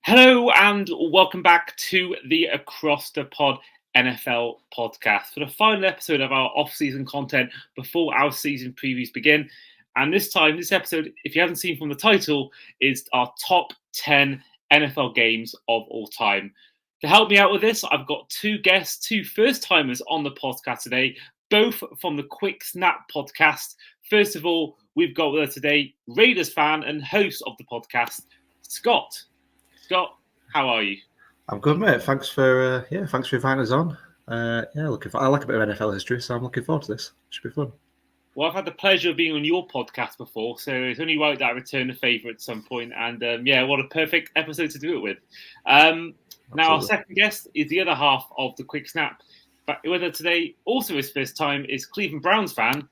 Hello and welcome back to the Across the Pod NFL podcast for the final episode of our off-season content before our season previews begin. And this episode, if you haven't seen from the title, is our top 10 NFL games of all time. To help me out with this, I've got two guests, two first-timers on the podcast today, both from the Quick Snap podcast. First of all, we've got with us today Raiders fan and host of the podcast, Scott. Scott, how are you? I'm good, mate. Thanks for inviting us on. I like a bit of NFL history, so I'm looking forward to this. Should be fun. Well, I've had the pleasure of being on your podcast before, so it's only right that I return the favour at some point. And what a perfect episode to do it with. Now, our second guest is the other half of the Quick Snap. But with us today, also his first time, is Cleveland Browns fan,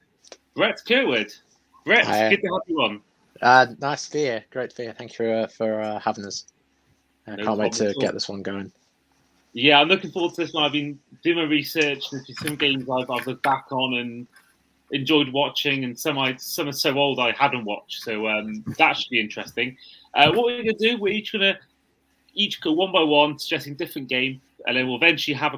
Brett Curwood. Brett, good to have you on. Nice to be here. Great to be here. Thank you for having us. I can't wait to get this one going. Yeah, I'm looking forward to this one. I've been doing my research. There's some games I've looked back on and enjoyed watching, and some are so old I haven't watched. So that should be interesting. What we're going to do, we're each going to go one by one, suggesting different game, and then we'll eventually have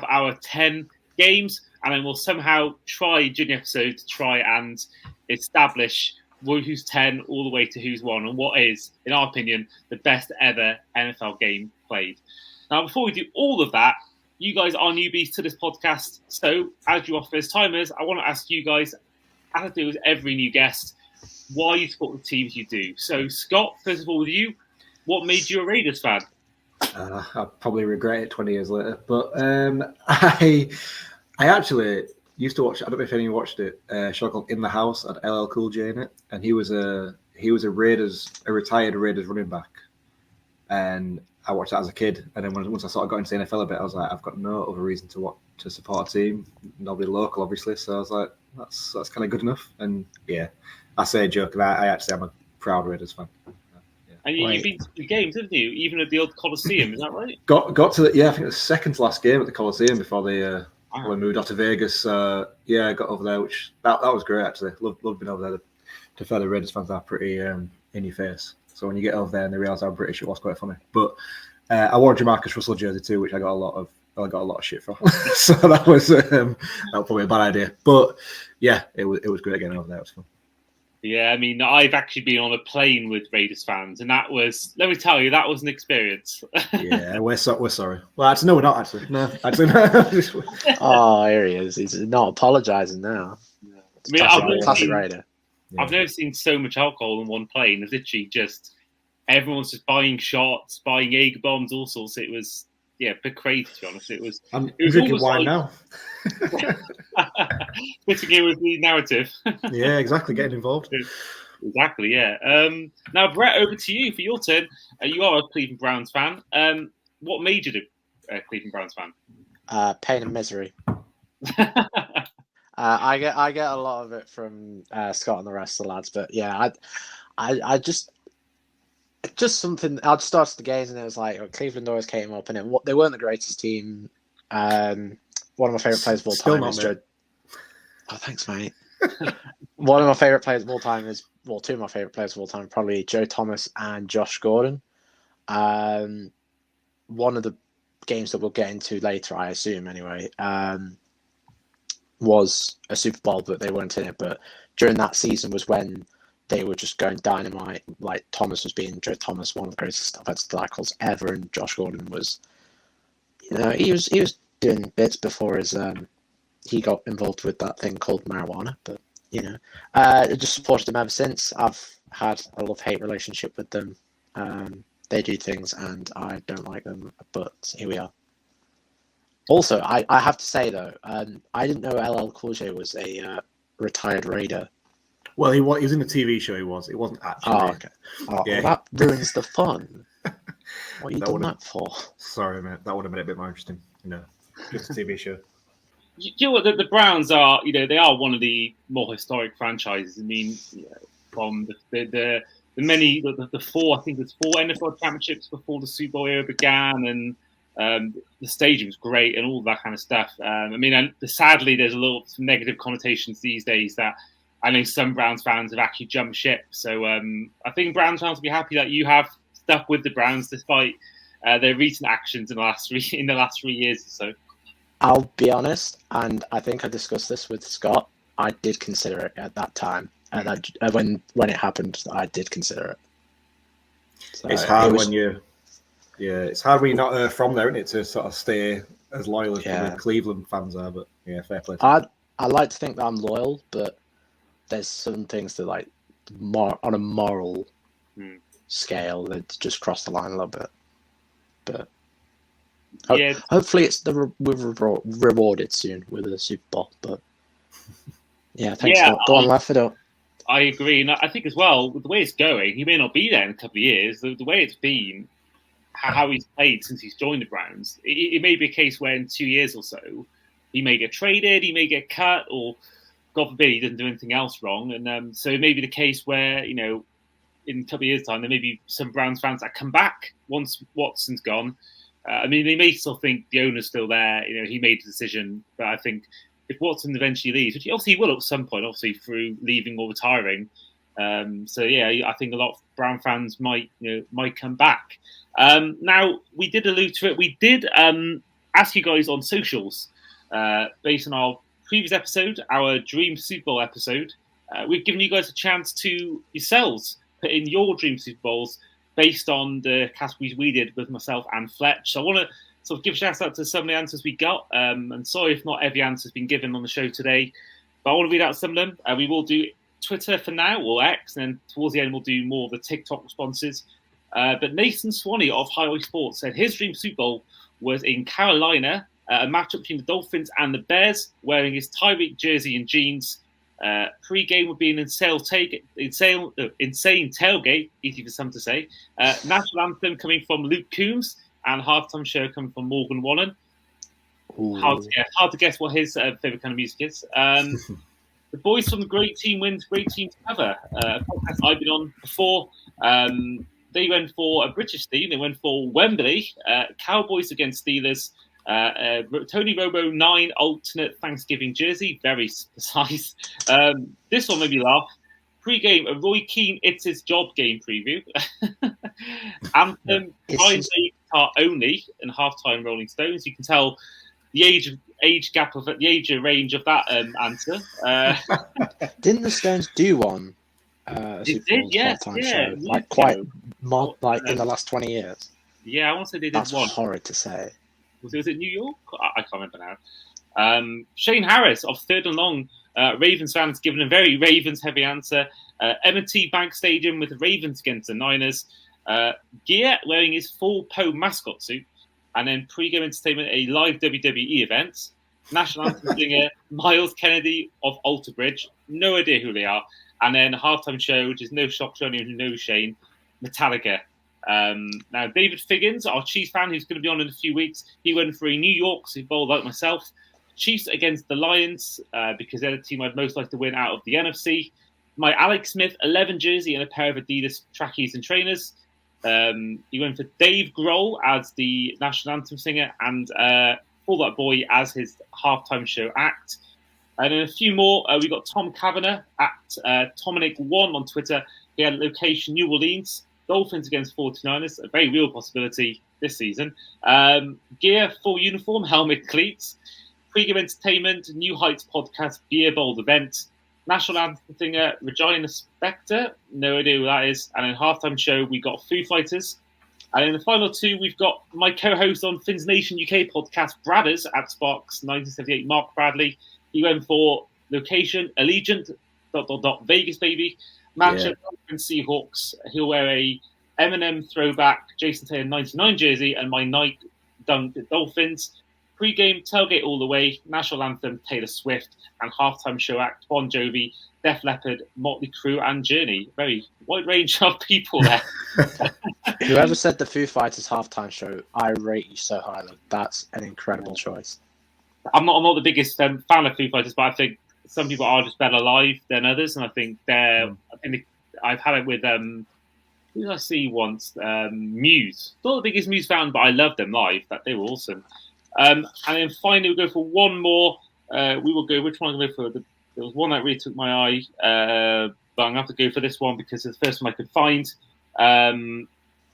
our 10 games, and then we'll somehow try during the episode to try and establish who's 10 all the way to who's 1 and what is, in our opinion, the best ever NFL game played. Now, before we do all of that, you guys are newbies to this podcast. So, as you are first timers, I want to ask you guys, as I do with every new guest, why you support the teams you do. So, Scott, first of all, with you, what made you a Raiders fan? I'll probably regret it 20 years later, but I actually used to watch. I don't know if anyone watched it. A show called In the House had LL Cool J in it, and he was a retired Raiders running back, and I watched that as a kid. And then once I sort of got into the NFL a bit, I was like, I've got no other reason to support a team. Nobody local, obviously. So I was like, that's kind of good enough. And yeah, I say a joke, and I actually am a proud Raiders fan. Yeah. And you've been to the games, haven't you? Even at the old Coliseum, is that right? Got to I think it was second to last game at the Coliseum before they. We moved out to Vegas. I got over there, which that was great actually. Loved being over there. To fair, the Raiders fans are pretty in your face. So when you get over there and they realise how British it was, quite funny. But I wore a Jamarcus Russell jersey too, which I got a lot of shit for. So that was probably a bad idea. But yeah, it was great getting over there. It was fun. Yeah, I mean, I've actually been on a plane with Raiders fans, and that was, let me tell you, that was an experience. Yeah, we're sorry. Well, actually, no, we're not actually. No, actually, no. Oh, here he is. He's not apologising now. Yeah. I mean, classic Raider. I've never seen so much alcohol in one plane. It's literally just everyone's just buying shots, buying Jaeger bombs, all sorts. It was a bit crazy, to be honest. It was drinking wine now. Fitting in with the narrative. Yeah, exactly. Getting involved. Exactly, yeah. Now, Brett, over to you for your turn. You are a Cleveland Browns fan. What made you a Cleveland Browns fan? Pain and misery. I get a lot of it from Scott and the rest of the lads, but yeah, I just something. I just started the games and it was like Cleveland always came up, and they weren't the greatest team. One of my favorite players of all time is Joe. Oh, thanks, mate. One of my favorite players of all time is two of my favorite players of all time, probably Joe Thomas and Josh Gordon. One of the games that we'll get into later, I assume, anyway, was a Super Bowl, but they weren't in it. But during that season was when they were just going dynamite. Like Thomas was being Joe Thomas, one of the greatest offensive tackles ever, and Josh Gordon was, he was doing bits before he got involved with that thing called marijuana. But I just supported them ever since. I've had a love-hate relationship with them. They do things, and I don't like them. But here we are. Also, I have to say though, I didn't know LL Cool J was a retired Raider. Well, he was in the TV show. He wasn't actually. Oh, okay. Oh, yeah. Well, that ruins the fun. What are you doing that for? Sorry, mate. That would have been a bit more interesting. Just a TV show. You know what? The Browns are, they are one of the more historic franchises. I mean, from the four, I think there's 4 NFL championships before the Super Bowl era began, and the stadium was great and all that kind of stuff. Sadly, there's some negative connotations these days that I know some Browns fans have actually jumped ship. So I think Browns fans will be happy that you have stuck with the Browns despite their recent actions in the last 3 years or so. I'll be honest, and I think I discussed this with Scott. I did consider it at that time, and when it happened, I did consider it. So it's hard when you're not from there, isn't it, to sort of stay as loyal as the Cleveland fans are. But yeah, fair play. I like to think that I'm loyal, but there's some things that like on a moral scale that just cross the line a little bit. But hopefully we're rewarded soon with a Super Bowl. But yeah, thanks. Go on, laugh it up. I agree, and I think as well with the way it's going, he may not be there in a couple of years. The way it's been, how he's played since he's joined the Browns, it may be a case where in 2 years or so he may get traded, he may get cut, or God forbid he doesn't do anything else wrong. And so it may be the case where, in a couple of years' time, there may be some Browns fans that come back once Watson's gone. I mean, they may still think the owner's still there. He made the decision, but I think if Watson eventually leaves, which obviously he will at some point, obviously through leaving or retiring. So yeah, I think a lot of Brown fans might come back. Now we did allude to it. We did ask you guys on socials based on our previous episode, our Dream Super Bowl episode. We've given you guys a chance to yourselves put in your Dream Super Bowls based on the categories we did with myself and Fletch. So I want to sort of give a shout out to some of the answers we got. And sorry if not every answer has been given on the show today, but I want to read out some of them. We will do Twitter for now, or X, and then towards the end we'll do more of the TikTok responses. But Nathan Swanee of Highway Sports said his Dream Super Bowl was in Carolina, a matchup between the Dolphins and the Bears, wearing his Tyreek jersey and jeans. Pre-game would be an insane tailgate, easy for some to say. National anthem coming from Luke Coombs, and halftime show coming from Morgan Wallen. Hard to guess what his favourite kind of music is. The boys from the Great Team Wins, Great Team Cover, a podcast I've been on before. They went for a British team. They went for Wembley, Cowboys against Steelers. Tony Romo 9 alternate Thanksgiving jersey, very precise. This one made me laugh. Pre-game, a Roy Keane It's His Job game preview. Anthem, Brian May guitar only, and halftime Rolling Stones. You can tell the age range of that answer. Didn't the Stones do one? Yes, show, like quite like in the last 20 years. Yeah, I want to say they did That's one. That's horrid to say. Was it New York? I can't remember now. Shane Harris of Third and Long, Ravens fans given a very Ravens-heavy answer. M&T Bank Stadium with the Ravens against the Niners. Gear wearing his full Poe mascot suit. And then pre-game entertainment, a live WWE event. National anthem singer Miles Kennedy of Alter Bridge. No idea who they are. And then halftime show, which is no shock to anyone who knows Shane, Metallica. Now, David Figgins, our Chiefs fan, who's going to be on in a few weeks, he went for a New York Super Bowl like myself. Chiefs against the Lions, because they're the team I'd most like to win out of the NFC. My Alex Smith 11 jersey and a pair of Adidas trackies and trainers. He went for Dave Grohl as the national anthem singer and Fall Out Boy as his halftime show act. And then a few more. We got Tom Kavanagh at Tominic1 on Twitter. He had location New Orleans. Dolphins against 49ers, a very real possibility this season. Gear, full uniform, helmet, cleats. Pre-game entertainment, New Heights podcast, beer bowl event. National anthem singer, Regina Spektor, no idea who that is. And then halftime show, we got Foo Fighters. And in the final two, we've got my co-host on Fins Nation UK podcast, Bradders at Sparks 1978, Mark Bradley. He went for location, Allegiant, ... Vegas, baby. Manchester and Seahawks. He'll wear a Eminem throwback Jason Taylor 99 jersey and my Nike Dunk Dolphins. Pre-game tailgate all the way. National anthem Taylor Swift and halftime show act Bon Jovi, Def Leppard, Motley Crue and Journey. Very wide range of people there. Whoever said the Foo Fighters halftime show, I rate you so highly. That's an incredible choice. I'm not the biggest fan of Foo Fighters, but I think some people are just better live than others, and I think I've had it with who did I see once? Muse. Not the biggest Muse fan, but I loved them live. That they were awesome. And then finally, we'll go for one more. We will go. Which one am I going to go for? There was one that really took my eye, but I'm going to have to go for this one because it's the first one I could find.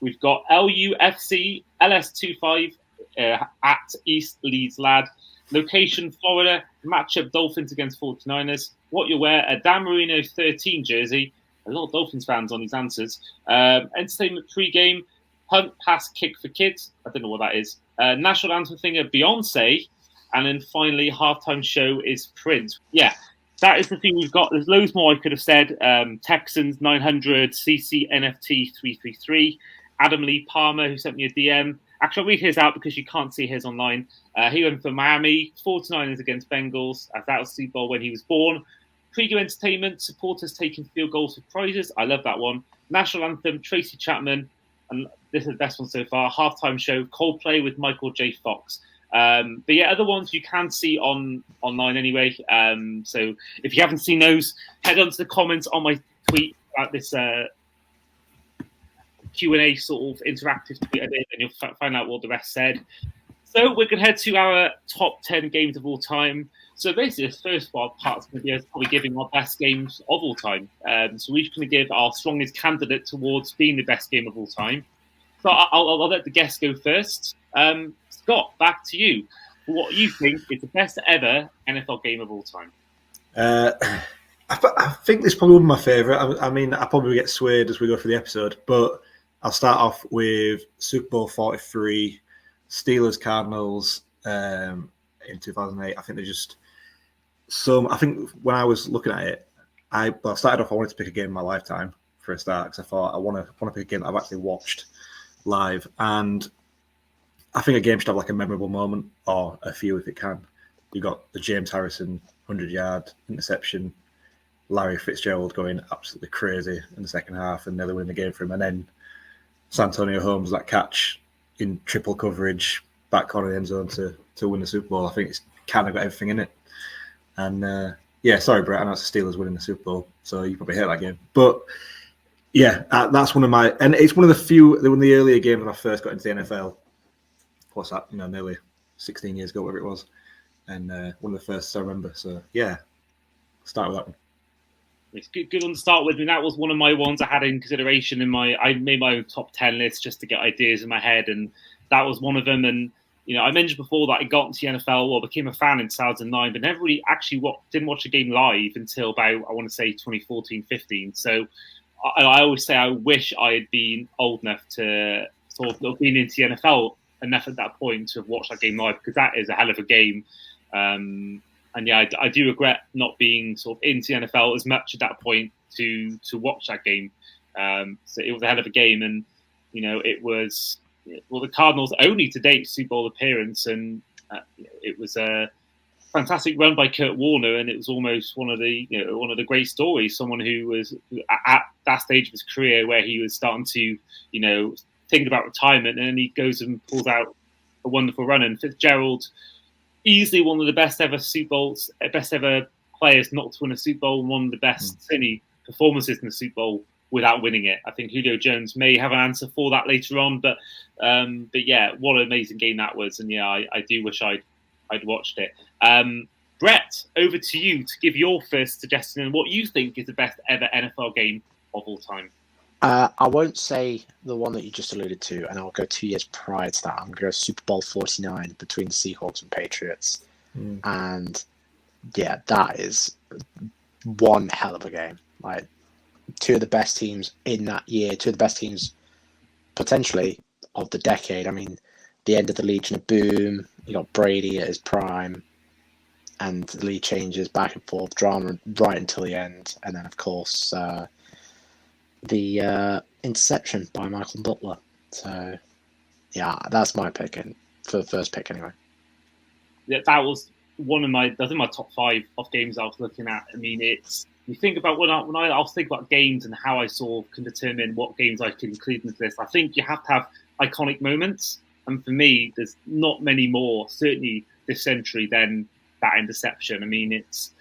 We've got LUFC LS25 at East Leeds Lad. Location, Florida. Matchup, Dolphins against 49ers. What you wear, a Dan Marino 13 jersey. A lot of Dolphins fans on these answers. Entertainment pre-game. Punt, pass, kick for kids. I don't know what that is. National anthem singer, Beyonce. And then finally, halftime show is Prince. Yeah, that is the thing we've got. There's loads more I could have said. Texans 900, CC NFT 333, Adam Lee Palmer, who sent me a DM. Actually, I'll read his out because you can't see his online. He went for Miami, 49ers against Bengals, as that was Super Bowl when he was born. Pre-game entertainment, supporters taking field goals for prizes. I love that one. National anthem, Tracy Chapman. And this is the best one so far. Halftime show, Coldplay with Michael J. Fox. But yeah, other ones you can see online anyway. So if you haven't seen those, head on to the comments on my tweet about this Q&A sort of interactive tweet I did, and you'll find out what the rest said. So we're going to head to our top 10 games of all time. So basically, the first part is going to be us probably giving our best games of all time. So we're just going to give our strongest candidate towards being the best game of all time. So I'll let the guests go first. Scott, back to you. What you think is the best ever NFL game of all time? I think this is probably one of my favourite. I mean, I probably get swayed as we go through the episode, but I'll start off with Super Bowl 43, Steelers Cardinals in 2008. I think they're just so. I think when I was looking at it, I started off. I wanted to pick a game in my lifetime for a start because I thought I want to pick a game that I've actually watched live, and I think a game should have like a memorable moment or a few if it can. You got the James Harrison 100-yard interception, Larry Fitzgerald going absolutely crazy in the second half and nearly winning the game for him, and then Santonio Holmes that catch in triple coverage, back corner of the end zone to win the Super Bowl. I think it's kind of got everything in it. And yeah, sorry, Brett, I know it's the Steelers winning the Super Bowl, so you probably hate that game. But yeah, that's one of my, and it's one of the earlier games when I first got into the NFL. What's that? Nearly 16 years ago, whatever it was, and one of the first I remember. So yeah, start with that one. It's good one to start with. And that was one of my ones I had in consideration I made my own top 10 list just to get ideas in my head, and that was one of them. And I mentioned before that I got into the NFL or became a fan in 2009, but never really actually didn't watch a game live until about, I want to say, 2014-15. So I always say I wish I had been old enough to sort of been into the NFL enough at that point to have watched that game live, because that is a hell of a game. And yeah, I do regret not being sort of into the NFL as much at that point to watch that game. So it was a hell of a game, and it was the Cardinals' only to date Super Bowl appearance, and it was a fantastic run by Kurt Warner, and it was almost one of the great stories. Someone who was at that stage of his career where he was starting to thinking about retirement, and then he goes and pulls out a wonderful run. And Fitzgerald, easily one of the best ever Super Bowls, best ever players not to win a Super Bowl, and one of the best certainly performances in the Super Bowl without winning it. I think Julio Jones may have an answer for that later on, but yeah, what an amazing game that was. And yeah, I do wish I'd watched it. Brett, over to you to give your first suggestion and what you think is the best ever NFL game of all time. I won't say the one that you just alluded to, and I'll go 2 years prior to that. I'm going to go Super Bowl 49 between the Seahawks and Patriots. And yeah, that is one hell of a game. Like, two of the best teams in that year, two of the best teams potentially of the decade. I mean, the end of the Legion of Boom, you got Brady at his prime, and the lead changes back and forth, drama right until the end. And then, of course, the Interception by Michael Butler. So, yeah, that's my pick for the first pick anyway. Yeah, that was one of my top 5 of games I was looking at. I mean, you think about when I was thinking about games and how I sort of can determine what games I can include in this list. I think you have to have iconic moments, and for me, there's not many more, certainly this century, than that Interception. I mean, it's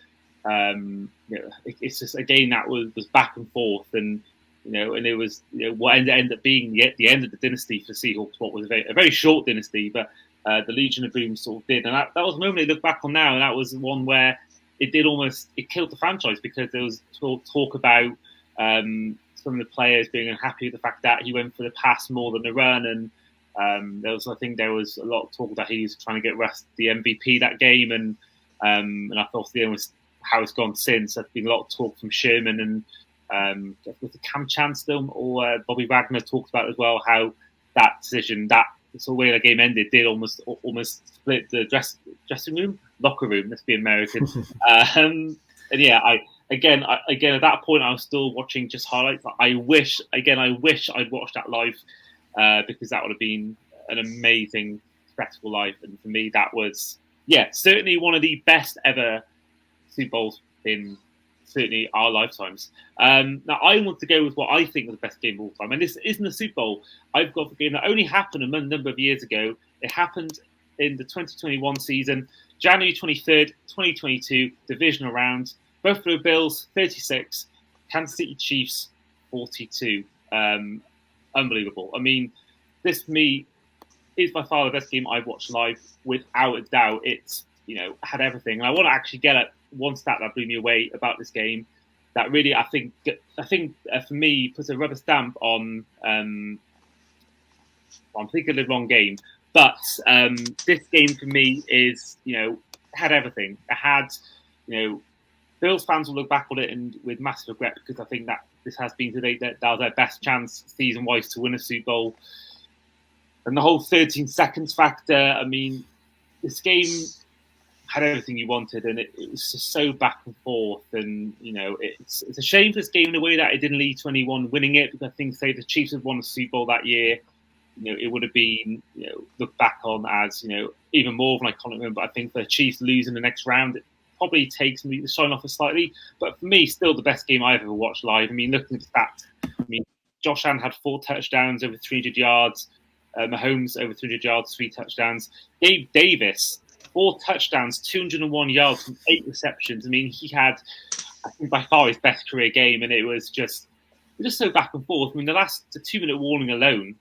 just a game that was back and forth, and and it was what ended up being the end of the dynasty for Seahawks. What was a very short dynasty, but the Legion of Boom sort of did, and that was a moment they look back on now, and that was one where it killed the franchise, because there was talk about some of the players being unhappy with the fact that he went for the pass more than the run, and I think there was a lot of talk that he was trying to get Russ the MVP that game, and I thought the end was how it's gone since. There's been a lot of talk from Sherman and with the Cam Chancellor or Bobby Wagner talked about as well how that decision, that the way the game ended, did almost split the dressing room, locker room. Let's be American. And yeah, I again at that point I was still watching just highlights. I wish I'd watched that live because that would have been an amazing spectacle live. And for me, that was certainly one of the best ever Super Bowls in certainly our lifetimes. Now, I want to go with what I think was the best game of all time. And this isn't a Super Bowl. I've got a game that only happened a number of years ago. It happened in the 2021 season, January 23rd, 2022, divisional round. Buffalo Bills, 36. Kansas City Chiefs, 42. Unbelievable. I mean, this, for me, is by far the best game I've watched live, without a doubt. It's, had everything. And I want to actually get at one stat that blew me away about this game that really, I think for me, puts a rubber stamp on, I'm thinking of the wrong game, but this game for me is, had everything. It had, Bills fans will look back on it and with massive regret, because I think that this has been today that was their best chance season-wise to win a Super Bowl. And the whole 13 seconds factor, I mean, this game had everything you wanted, and it was just so back and forth. And, it's a shame for this game in a way that it didn't lead to anyone winning it, because I think, say, the Chiefs had won a Super Bowl that year, it would have been, looked back on as, even more of an iconic moment. But I think for the Chiefs losing the next round, it probably takes me the shine off it slightly. But for me, still the best game I've ever watched live. I mean, looking at the stats, Josh Allen had 4 touchdowns, over 300 yards. Mahomes, over 300 yards, 3 touchdowns. Gabe Davis, 4 touchdowns, 201 yards from 8 receptions. I mean, he had, I think, by far his best career game, and it was just so back and forth. I mean, the 2-minute warning alone,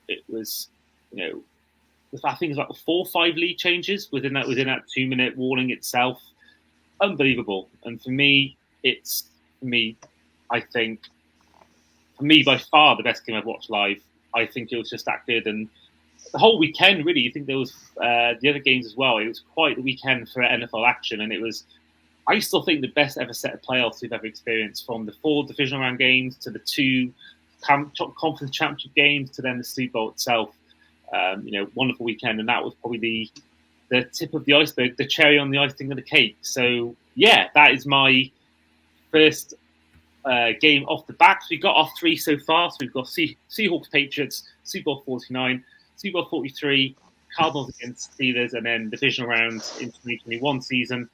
it was, I think it was like 4 or 5 lead changes within that 2-minute warning itself. Unbelievable. And for me, I think, by far the best game I've watched live. I think it was just that good. And the whole weekend, really, I think there was the other games as well. It was quite the weekend for NFL action, and it was, I still think, the best ever set of playoffs we've ever experienced, from the 4 divisional round games to the 2 conference championship games to then the Super Bowl itself. Wonderful weekend, and that was probably the tip of the iceberg, the cherry on the icing of the cake. So yeah, that is my first game off the back. So we got off 3 so far. So we've got Seahawks, Patriots, Super Bowl 49, Super Bowl 43, Cardinals against Steelers, and then divisional rounds in 2021 season,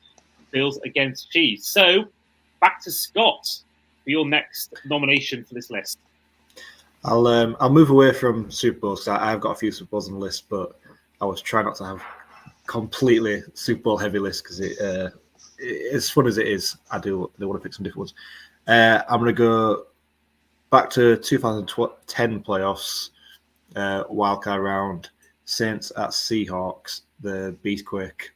Bills against Chiefs. So back to Scott for your next nomination for this list. I'll move away from Super Bowls, because I've got a few Super Bowls on the list, but I was trying not to have completely Super Bowl heavy list, because as fun as it is, I want to pick some different ones. I'm going to go back to 2010 playoffs, wildcard round, Saints at Seahawks, the Beastquake.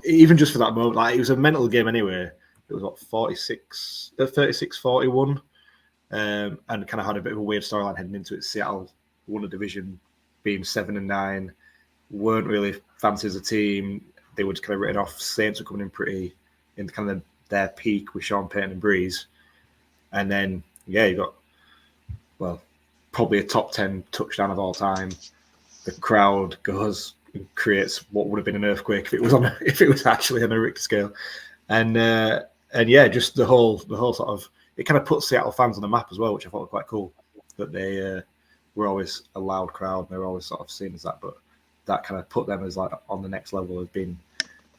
Even just for that moment, like, it was a mental game anyway. It was 36-41, and kind of had a bit of a weird storyline heading into it. Seattle won the division, being 7-9, weren't really fancy as a team. They were just kind of written off. Saints were coming in pretty in kind of their peak with Sean Payton and Breeze, and then you got, well, probably a top 10 touchdown of all time. The crowd goes and creates what would have been an earthquake if it was actually on a Richter scale, and just the whole sort of, it kind of puts Seattle fans on the map as well, which I thought was quite cool, that they were always a loud crowd. They were always sort of seen as that, but that kind of put them as like on the next level of being,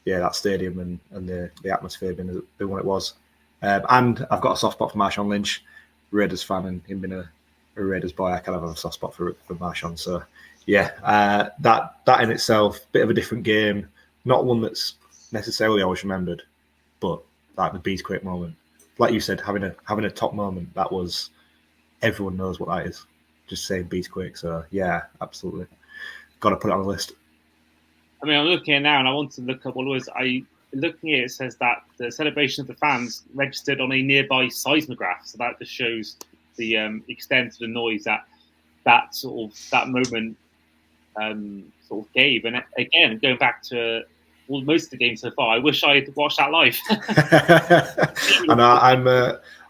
that stadium and the atmosphere being what it was. And I've got a soft spot for Marshawn Lynch, Raiders fan, and him being a Raiders boy, I kind of have a soft spot for Marshawn. So that in itself, bit of a different game, not one that's necessarily always remembered, but like the Beastquake moment, like you said, having a top moment, that was, everyone knows what that is. Just saying Beastquake. So yeah, absolutely, got to put it on the list. I mean, I'm looking at it now, and I want to look up what it was. looking at it says that the celebration of the fans registered on a nearby seismograph. So that just shows the extent of the noise that moment sort of gave. And again, going back to most of the games so far, I wish I had watched that live. And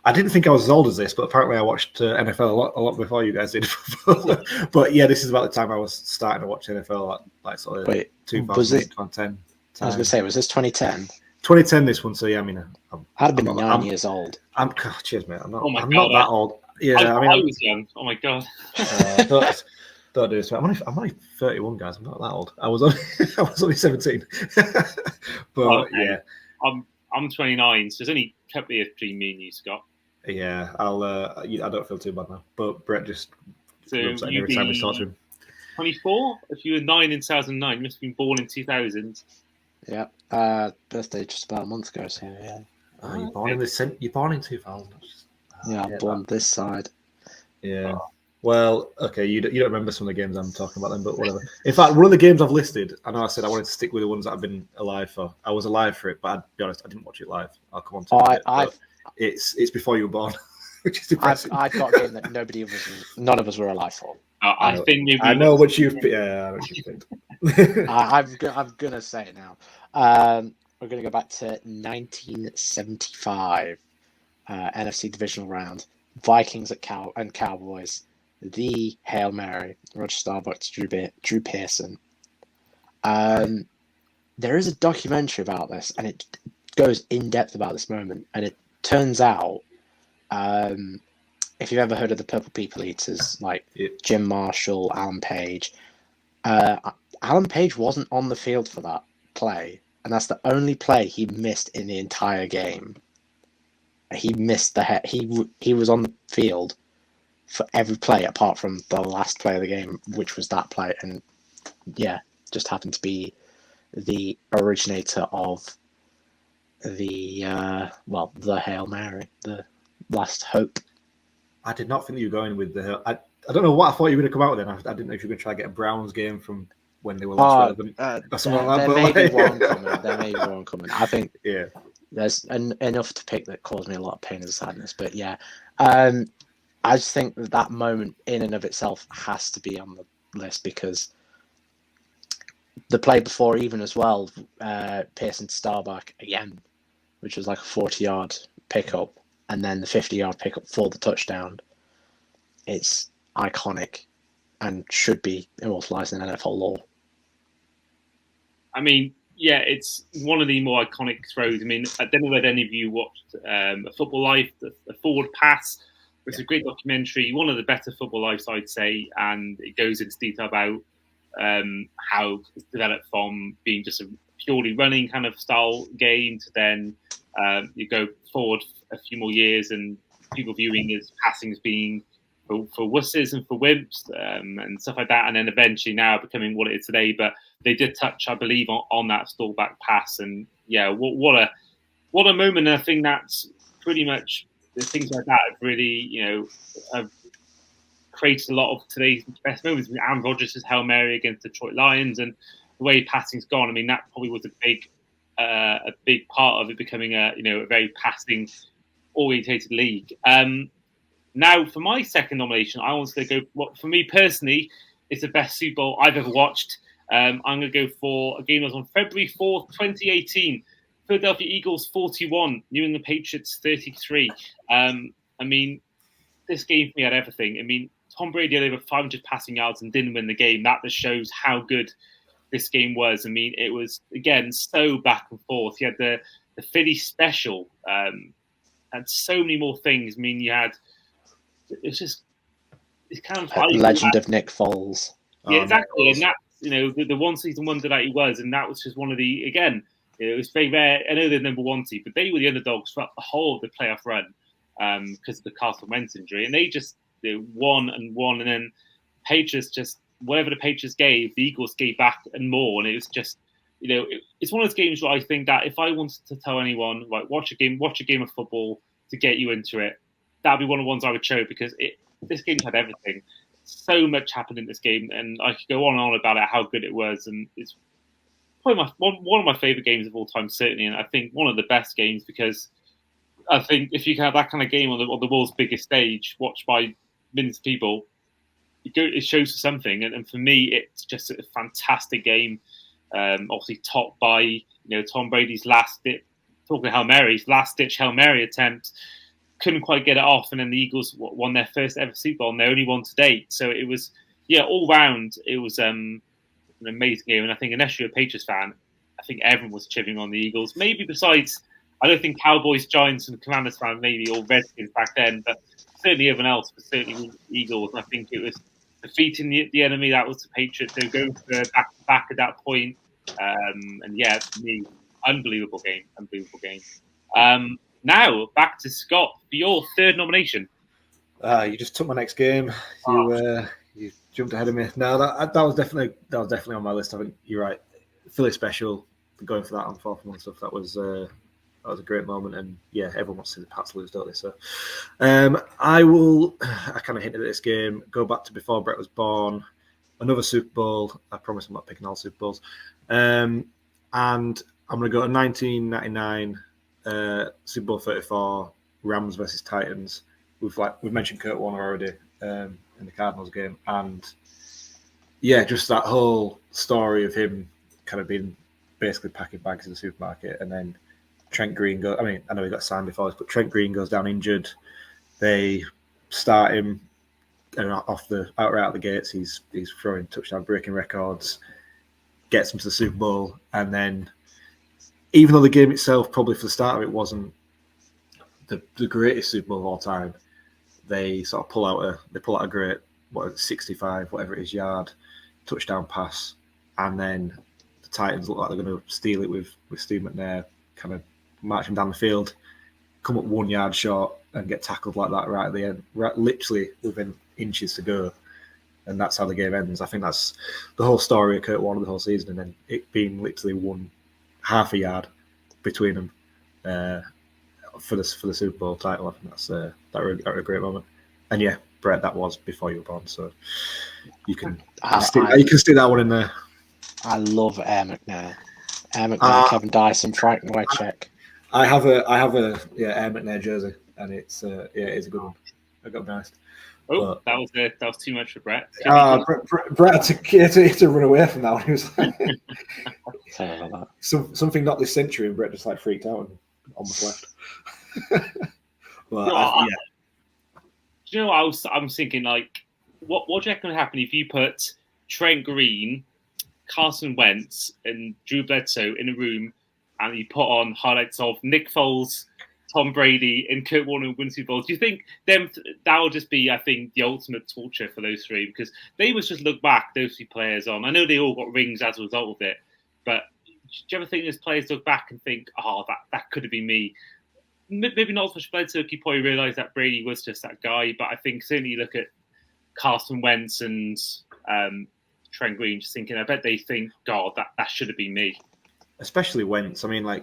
I didn't think I was as old as this, but apparently I watched NFL a lot before you guys did. But yeah, this is about the time I was starting to watch NFL, like sort of 2008, 2010. I was going to say, was this 2010? 2010, this one. So yeah, I mean, I'd have been 9 years old. Cheers, mate. I'm not God, that old. Yeah, I was young. Oh my god. Don't do this. I'm only 31, guys. I'm not that old. I was only 17. But yeah, I'm 29, so there's only a couple of years between me and you, Scott. Yeah, I don't feel too bad now. But Brett just looks like every time we talk to him. 24? If you were 9 in 2009, you must have been born in 2000. Yeah, birthday just about a month ago. So yeah. Oh, you're born in 2000. Yeah, I'm born this side. Yeah. Well, okay, you don't remember some of the games I'm talking about then, but whatever. In fact, one of the games I've listed, I know I said I wanted to stick with the ones that I've been alive for. I was alive for it, but I'll be honest, I didn't watch it live. I'll come on to it. It's before you were born, which is depressing. I've got a game that none of us were alive for. I know what you've picked. I'm gonna say it now. We're gonna go back to 1975, NFC divisional round. Vikings and Cowboys. The Hail Mary, Roger Staubach to Drew Pearson. There is a documentary about this, and it goes in depth about this moment. And it turns out, if you've ever heard of the Purple People Eaters, like Jim Marshall, Alan Page, Alan Page wasn't on the field for that play, and that's the only play he missed in the entire game. He missed he was on the field for every play apart from the last play of the game, which was that play, and yeah, just happened to be the originator of the Hail Mary, the last hope. I did not think you were going with the. I don't know what I thought you were going to come out with. Then I didn't know if you were going to try to get a Browns game from when they were last relevant or something like that. There may be one coming. There may be one coming. I think yeah, there's enough to pick that caused me a lot of pain and sadness. But yeah, I just think that moment in and of itself has to be on the list because the play before even as well, Pearson to Starbuck again, which was like a 40-yard pickup, and then the 50-yard pickup for the touchdown. It's iconic and should be immortalized in NFL lore. I mean, yeah, it's one of the more iconic throws. I mean, I don't know whether any of you watched A Football Life, the forward pass. It's a great documentary, one of the better football lives, I'd say, and it goes into detail about how it's developed from being just a purely running kind of style game to then you go forward a few more years and people viewing as passing as being for wusses and for wimps and stuff like that, and then eventually now becoming what it is today. But they did touch, I believe, on that stall back pass, and yeah, what a moment! And I think that's pretty much the things like that have really, have created a lot of today's best moments. I mean, Aaron Rodgers' Hail Mary against Detroit Lions, and the way passing's gone. I mean, that probably was a big part of it becoming a very passing orientated league. Now, for my second nomination, I wanted to go. What for me personally is the best Super Bowl I've ever watched. I'm going to go for a game that was on February 4th, 2018. Philadelphia Eagles 41, New England Patriots 33. I mean, this game for me had everything. I mean, Tom Brady had over 500 passing yards and didn't win the game. That just shows how good this game was. I mean, it was, again, so back and forth. You had the Philly special and so many more things. I mean, it's kind of legend of Nick Foles. Yeah, exactly. And that's, the one season wonder that he was. And that was just one of the, again, it was very rare. I know they're number one seed, but they were the underdogs throughout the whole of the playoff run because of the Carson Wentz injury. And they just won and won. And then Patriots just, whatever the Patriots gave, the Eagles gave back and more. And it was just, it's one of those games where I think that if I wanted to tell anyone, like, watch a game of football to get you into it, that'd be one of the ones I would show because this game had everything. So much happened in this game, and I could go on and on about it, how good it was. And probably one of my favorite games of all time, certainly, and I think one of the best games because I think if you can have that kind of game on the world's biggest stage, watched by millions of people, it shows something. And for me, it's just a fantastic game. Obviously, topped by Tom Brady's talking Hail Mary's last ditch Hail Mary attempt, couldn't quite get it off, and then the Eagles won their first ever Super Bowl, and they only won to date. So it was all round it was an amazing game. And I think unless you're a Patriots fan, I think everyone was cheering on the Eagles. Maybe besides, I don't think Cowboys, Giants, and Commanders fans maybe or Redskins back then, but certainly everyone else, but certainly the Eagles. And I think it was defeating the enemy. That was the Patriots. They were going for back at that point. And for me, unbelievable game. Now back to Scott for your third nomination. You just took my next game. You jumped ahead of me. No, that was definitely on my list. I think you're right. Philly special, going for that on fourth and stuff. That was a great moment, and everyone wants to see the Pats lose, don't they? So, I kind of hinted at this game. Go back to before Brett was born. Another Super Bowl. I promise I'm not picking all Super Bowls. And I'm going to go to 1999 Super Bowl 34, Rams versus Titans. We've mentioned Kurt Warner already in the Cardinals game, and just that whole story of him kind of being basically packing bags in the supermarket, and then Trent Green goes. I mean, I know he got signed before this, but Trent Green goes down injured. They start him outright out the gates. He's throwing touchdown, breaking records, gets him to the Super Bowl, and then even though the game itself, probably for the start of it, wasn't the greatest Super Bowl of all time, they sort of pull out a great 65 whatever it is yard touchdown pass, and then the Titans look like they're going to steal it with Steve McNair kind of marching down the field, come up 1 yard short and get tackled like that right at the end, right, literally within inches to go, and that's how the game ends. I think that's the whole story of Kurt Warner the whole season, and then it being literally half a yard between them for the Super Bowl title. I think that's that was a great moment. And Brett, that was before you were born, so you can stick that one in there. I love Air McNair. Kevin Dyson, Frank Wycheck. I have a Air McNair jersey, and it's a good one. I got nice. Oh, that was too much for Brett. Brett had to run away from that one. He was like, something not this century, and Brett just freaked out and almost left. Do you know what I'm thinking? What do you reckon would happen if you put Trent Green, Carson Wentz, and Drew Bledsoe in a room, and you put on highlights of Nick Foles, Tom Brady, and Kurt Warner win Super Bowls? Do you think that would just be, I think, the ultimate torture for those three? Because they would just look back, those three players on. I know they all got rings as a result of it, but do you ever think those players look back and think, that could have been me? Maybe not as much Bledsoe, you probably realise that Brady was just that guy, but I think certainly you look at Carson Wentz and Trent Green, just thinking, I bet they think, God, that should have been me. Especially Wentz. I mean,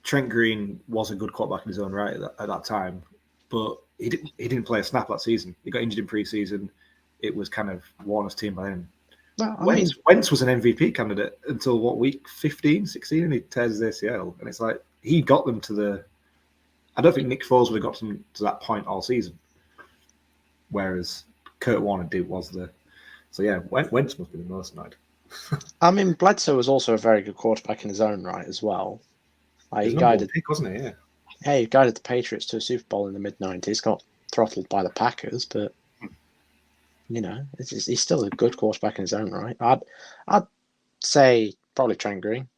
Trent Green was a good quarterback in his own right at that time, but he didn't play a snap that season. He got injured in preseason. It was kind of Warner's team by then. Well, Wentz was an MVP candidate until week 15, 16, and he tears his ACL. And it's he got them to the. I don't think Nick Foles would have got them to that point all season, whereas Kurt Warner was the. So Wentz must be the most annoyed. I mean, Bledsoe was also a very good quarterback in his own right as well. He guided, pick, wasn't he? Yeah, he guided the Patriots to a Super Bowl in the mid-90s. Got throttled by the Packers, but he's still a good quarterback in his own right. I'd say probably Trent Green,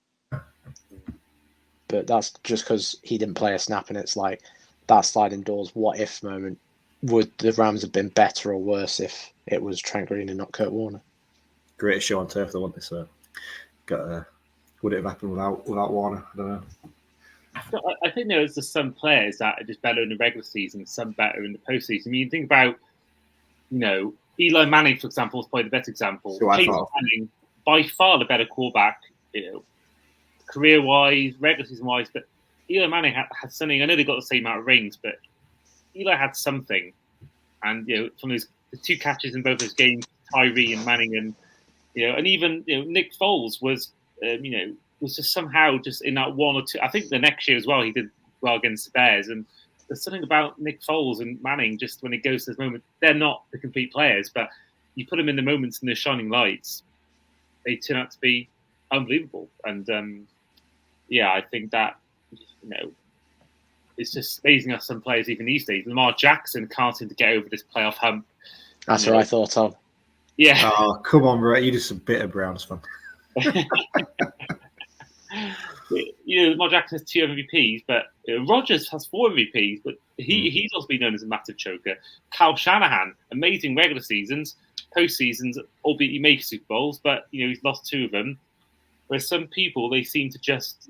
but that's just because he didn't play a snap, and it's that sliding doors what if moment. Would the Rams have been better or worse if it was Trent Green and not Kurt Warner? Greatest show on turf, though, wasn't it? So, would it have happened without Warner? I don't know. I think there's just some players that are just better in the regular season, some better in the postseason. I mean, you think about, Eli Manning, for example, is probably the best example. Peyton Manning, by far the better quarterback, career-wise, regular season-wise, but Eli Manning had something. I know they got the same amount of rings, but Eli had something. And, from the two catches in both those games, Tyree and Manning, and even Nick Foles was, was just somehow just in that one or two. I think the next year as well, he did well against the Bears. And there's something about Nick Foles and Manning, just when it goes to this moment, they're not the complete players, but you put them in the moments in the shining lights, they turn out to be unbelievable. And I think that, it's just amazing how some players even these days. Lamar Jackson can't seem to get over this playoff hump. That's what I thought of. Yeah. Oh, come on, Brett. You're just a bitter Browns fan. Lamar Jackson has 2 MVPs, but Rodgers has 4 MVPs, but he's also been known as a massive choker. Kyle Shanahan, amazing regular seasons, postseasons, albeit he makes Super Bowls, but he's lost 2 of them. Whereas some people, they seem to just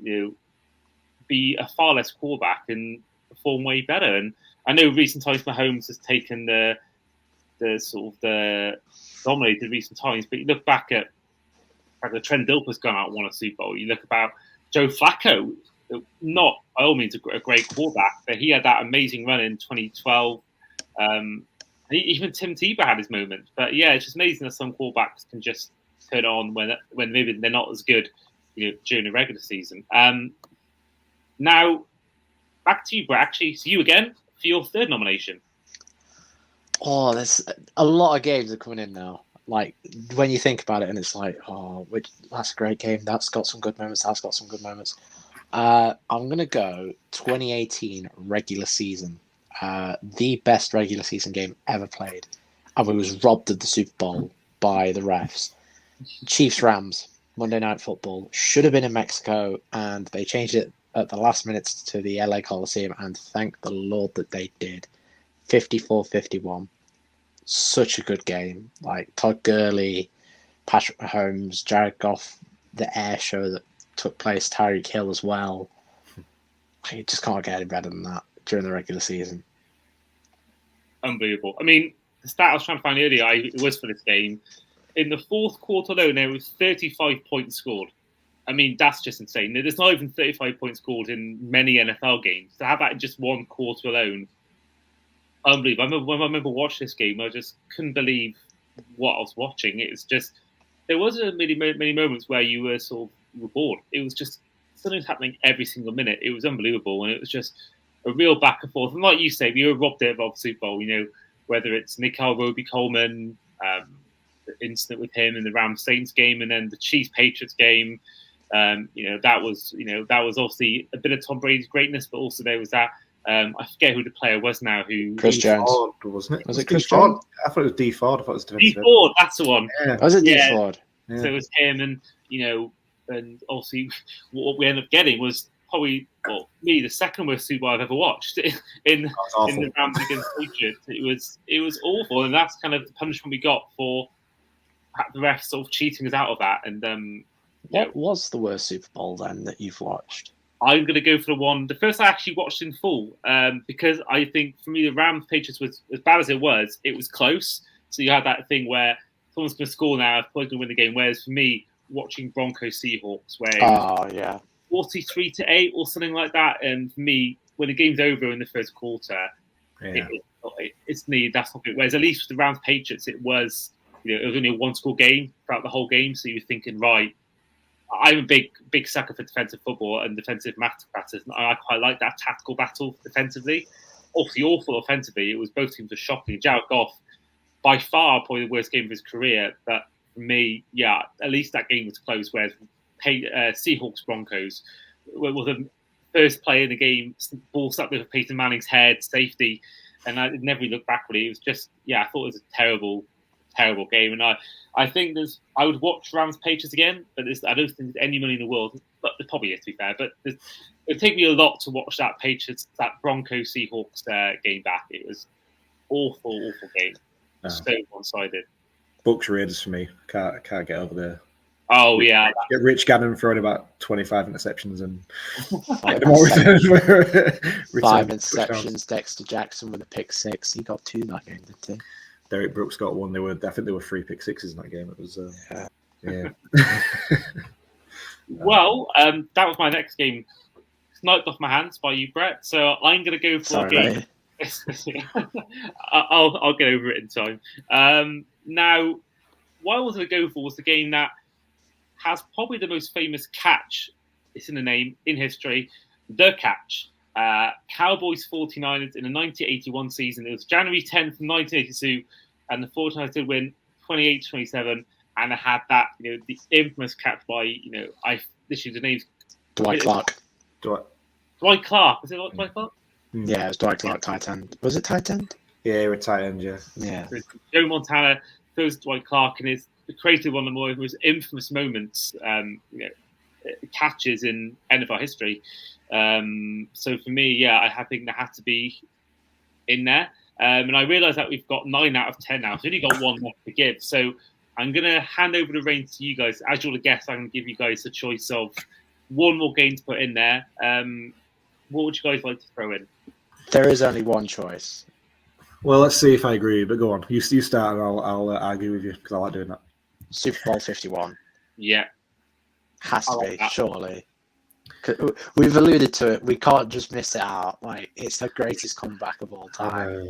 be a far less quarterback and perform way better. And I know recent times Mahomes has taken the dominated recent times, but you look back at the Trent Dilfer's gone out and won a Super Bowl. You look about Joe Flacco, not by all means a great quarterback, but he had that amazing run in 2012. Even Tim Tebow had his moments. But yeah, it's just amazing that some quarterbacks can just turn on when maybe they're not as good during the regular season. Now, back to you, Brett. Actually, so you again for your 3rd nomination. Oh, there's a lot of games are coming in now. Like, when you think about it, and it's like, that's a great game. That's got some good moments. That's got some good moments. I'm going to go 2018 regular season. The best regular season game ever played. And we was robbed of the Super Bowl by the refs. Chiefs-Rams, Monday Night Football. Should have been in Mexico, and they changed it at the last minutes to the LA Coliseum, and thank the Lord that they did. 54-51. Such a good game. Like Todd Gurley, Patrick Mahomes, Jared Goff, the air show that took place, Tyreek Hill as well. You just can't get any better than that during the regular season. Unbelievable. I mean, the stat I was trying to find earlier, it was for this game. In the 4th quarter alone, there was 35 points scored. I mean, that's just insane. There's not even 35 points scored in many NFL games. To have that in just 1 quarter alone, unbelievable. I remember watching this game, I just couldn't believe what I was watching. It was just, there wasn't many moments where you were sort of bored. It was just something was happening every single minute. It was unbelievable, and it was just a real back and forth. And like you say, we were robbed of the Super Bowl. Whether it's Nikhil Roby-Coleman, the incident with him in the Rams Saints game, and then the Chiefs Patriots game. That was obviously a bit of Tom Brady's greatness, but also there was that. I forget who the player was now. Chris Jones, Ford, wasn't it? Was it Chris Jones? I thought it was D Ford. I thought it was D Ford. That's the one. Yeah. Was it D Ford? Yeah. So it was him, and and obviously what we ended up getting was probably the second worst Super Bowl I've ever watched in the Rams against Patriots. It was awful, and that's kind of the punishment we got for the refs sort of cheating us out of that. And what was the worst Super Bowl then that you've watched? I'm going to go for the first I actually watched in full, because I think for me the Rams Patriots was as bad as it was close. So you had that thing where someone's going to score now, probably going to win the game. Whereas for me, watching Broncos Seahawks, where 43-8 or something like that, and for me, when the game's over in the first quarter, it's that's not good. Whereas at least with the Rams Patriots, it was it was only a 1-score game throughout the whole game, so you were thinking, right. I'm a big sucker for defensive football and defensive matters. And I quite like that tactical battle defensively. Obviously awful offensively. It was both teams were shocking. Jared Goff, by far, probably the worst game of his career. But for me, at least that game was close. Whereas Seahawks Broncos was the first play in the game, ball stuck with Peyton Manning's head, safety, and I never looked back really. It was just I thought it was a terrible game, and I think I would watch Rams Patriots again, but I don't think there's any money in the world. But there probably is, to be fair. But it'd take me a lot to watch that Broncos Seahawks game back. It was awful game. Oh. So one-sided. Bucks Raiders for me. Can't get over there. Oh yeah, Rich Gannon throwing about 25 interceptions and 5 interceptions. Dexter Jackson with a pick 6. He got 2 that game, didn't he? Derek Brooks got 1. I think there were 3 pick 6s in that game. It was Well, that was my next game. Sniped off my hands by you, Brett. So I'm going to go for a game. I'll get over it in time. Now, what I was going to go for was the game that has probably the most famous catch it's in the name, in history, the catch. Cowboys 49ers in the 1981 season. It was January 10th, 1982, and the 49ers did win 28-27, and I had that, the infamous catch by, literally the name's Dwight Clark. Dwight Clark. Was it Dwight Clark? Yeah, it was Dwight Clark, tight end. Was it tight end? Yeah, he was tight end, yeah. So Joe Montana throws Dwight Clark, and it's created one of the most infamous moments, catches in NFL history. So for me, I think that has to be in there. And I realise that we've got 9 out of 10 now. So we've only got one left to give. So I'm going to hand over the reins to you guys. As you're the guests, I'm going to give you guys a choice of one more game to put in there. What would you guys like to throw in? There is only one choice. Well, let's see if I agree. But go on. You start, and I'll argue with you because I like doing that. Super Bowl 51. Yeah. Has to be, surely. We've alluded to it. We can't just miss it out. Like, it's the greatest comeback of all time.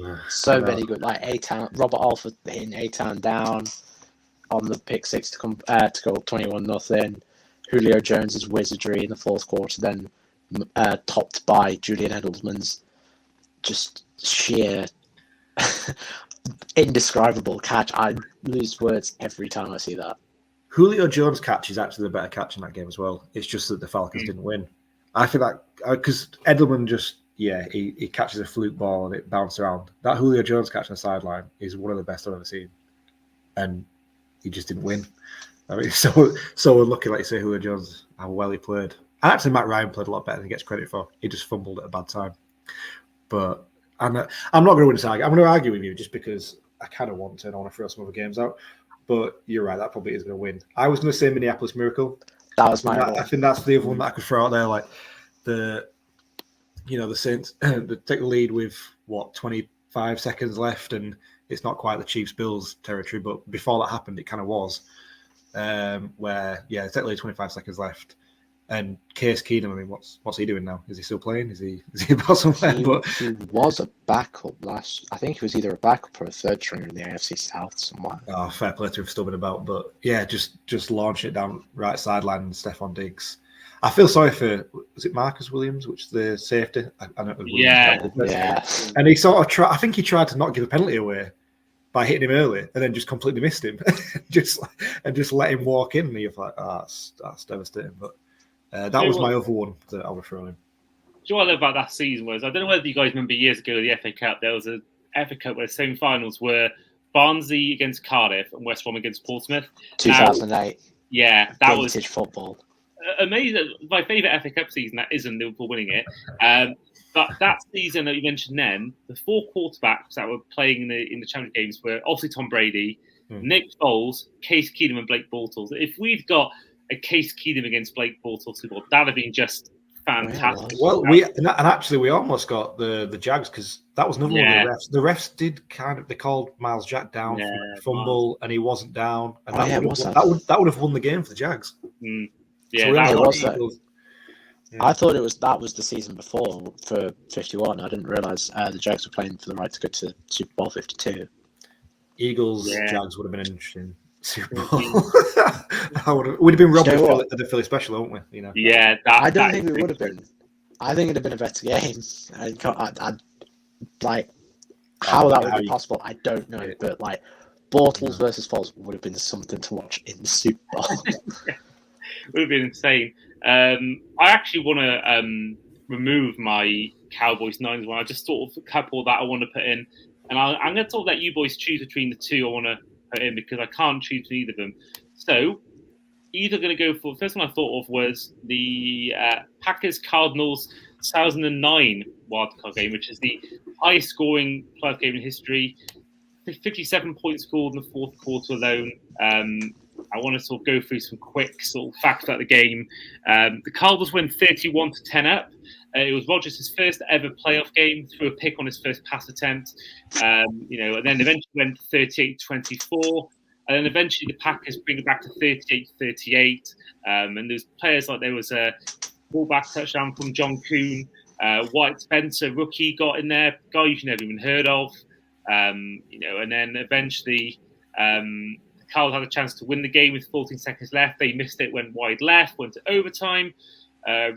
Many good. Like A-Town, Robert Alford hitting A-Town down on the pick six to go up 21-0. Julio Jones's wizardry in the fourth quarter, then topped by Julian Edelman's just sheer indescribable catch. I lose words every time I see that. Julio Jones' catch is actually the better catch in that game as well. It's just that the Falcons didn't win. I feel like because Edelman just he catches a fluke ball and it bounced around. That Julio Jones catch on the sideline is one of the best I've ever seen, and he just didn't win. I mean, so unlucky, like you say, Julio Jones, how well he played. Actually, Matt Ryan played a lot better than he gets credit for. He just fumbled at a bad time. But I'm not going to win this argument. I'm going to argue with you just because I kind of want to, and I want to throw some other games out. But you're right, that probably is going to win. I was going to say Minneapolis Miracle. That was my I think that's the other one that I could throw out there. Like the Saints they take the lead with 25 seconds left, and it's not quite the Chiefs-Bills territory, but before that happened, it kind of was. Where they take the lead 25 seconds left, and Case Keenum. I mean, what's he doing now? Is he still playing? Is he about somewhere? He was a backup last. I think he was either a backup or a third stringer in the AFC South somewhere. Oh, fair play to him for stubbing about, but just launch it down right sideline. Stephon Diggs. I feel sorry for was it Marcus Williams, which is the safety? I don't know. Yeah. And he sort of tried. I think he tried to not give a penalty away by hitting him early, and then just completely missed him, just let him walk in. And you're like, that's devastating. But that was my other one that I would throw in. Do you know what I love about that season was, I don't know whether you guys remember years ago the FA Cup, there was a FA Cup where the semi-finals were Barnsley against Cardiff and West Brom against Portsmouth. 2008. That was vintage football. Amazing. My favourite FA Cup season, that isn't Liverpool winning it. But that season that you mentioned then, the 4 quarterbacks that were playing in the Champions games were obviously Tom Brady, Nick Foles, Case Keenum, and Blake Bortles. If we'd got a Case Keenum against Blake Bortles Super Bowl, that'd have been just fantastic. Well, we almost got the Jags because that was another one of the refs. The refs did they called Miles Jack down for fumble, and he wasn't down, and that would have won the game for the Jags. Yeah, so that was that. I thought that was the season before for 51. I didn't realise the Jags were playing for the right to go to Super Bowl 52. Eagles, Jags would have been an interesting Super Bowl. We'd have been robbed of the Philly special, wouldn't we? Yeah, I don't think we would have been. I think it'd have been a better game. I'd like how that would be possible. I don't know, but like Bortles versus Foles would have been something to watch in the Super Bowl. It would have been insane. I actually want to remove my Cowboys Niners one. I just thought of a couple that I want to put in, and I'm going to let you boys choose between the two I want to put in because I can't choose between either of them. So, either going to go for the first one I thought of was the Packers Cardinals 2009 wildcard game, which is the highest scoring playoff game in history. 57 points scored in the fourth quarter alone. I want to sort of go through some quick sort of facts about the game. The Cardinals went 31-10 up. It was Rodgers' first ever playoff game, threw a pick on his first pass attempt. And then eventually went 38-24. And then eventually the Packers bring it back to 38-38. And there's players like there was a fullback touchdown from John Kuhn. White Spencer, rookie, got in there, guy you've never even heard of. And then eventually Carl had a chance to win the game with 14 seconds left. They missed it, went wide left, went to overtime.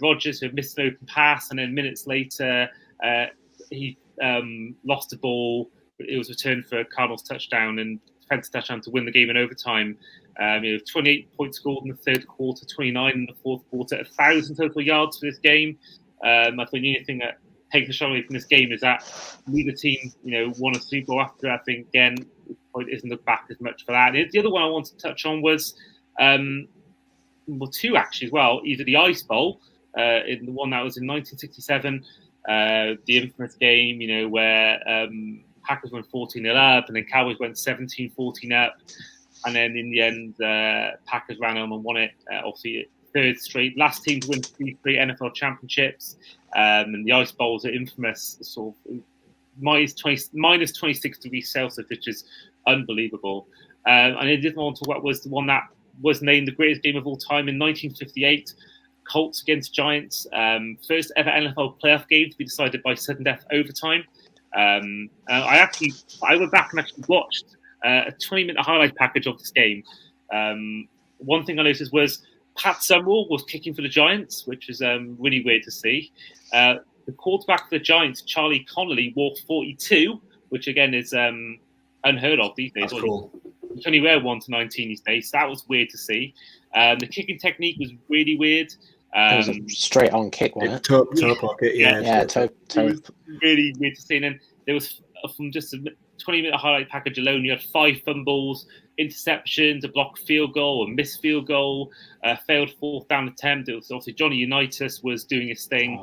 Rodgers, who missed an open pass, and then minutes later he lost the ball. It was returned for a Cardinals touchdown and defensive touchdown to win the game in overtime. 28 points scored in the third quarter, 29 in the fourth quarter, 1,000 total yards for this game. I think the only thing that takes a shot away from this game is that neither team, won a Super Bowl after. I think again, it probably isn't looked back as much for that. And the other one I wanted to touch on was, two actually as well. Either the Ice Bowl, in the one that was in 1967, the infamous game, where Packers went 14-0 up, and then Cowboys went 17-14 up, and then in the end, Packers ran home and won it. Obviously, third straight, last team to win 3 straight NFL championships. And the Ice Bowls are infamous, sort of minus 26 degrees Celsius, which is unbelievable. And I didn't want to talk about was the one that was named the greatest game of all time in 1958. Colts against Giants, first ever NFL playoff game to be decided by sudden death overtime. I went back and actually watched a 20-minute highlight package of this game. One thing I noticed was Pat Summerall was kicking for the Giants, which is really weird to see. The quarterback for the Giants, Charlie Connolly, wore 42, which again is unheard of these days. That's cool. You can only wear 1 to 19 these days. So that was weird to see. The kicking technique was really weird. It was a straight-on kick, wasn't it? Toe pocket, toe. Really weird to see. And then there was, from just a 20-minute highlight package alone, you had 5 fumbles, interceptions, a blocked field goal, a missed field goal, failed fourth down attempt. It was obviously Johnny Unitas was doing his thing.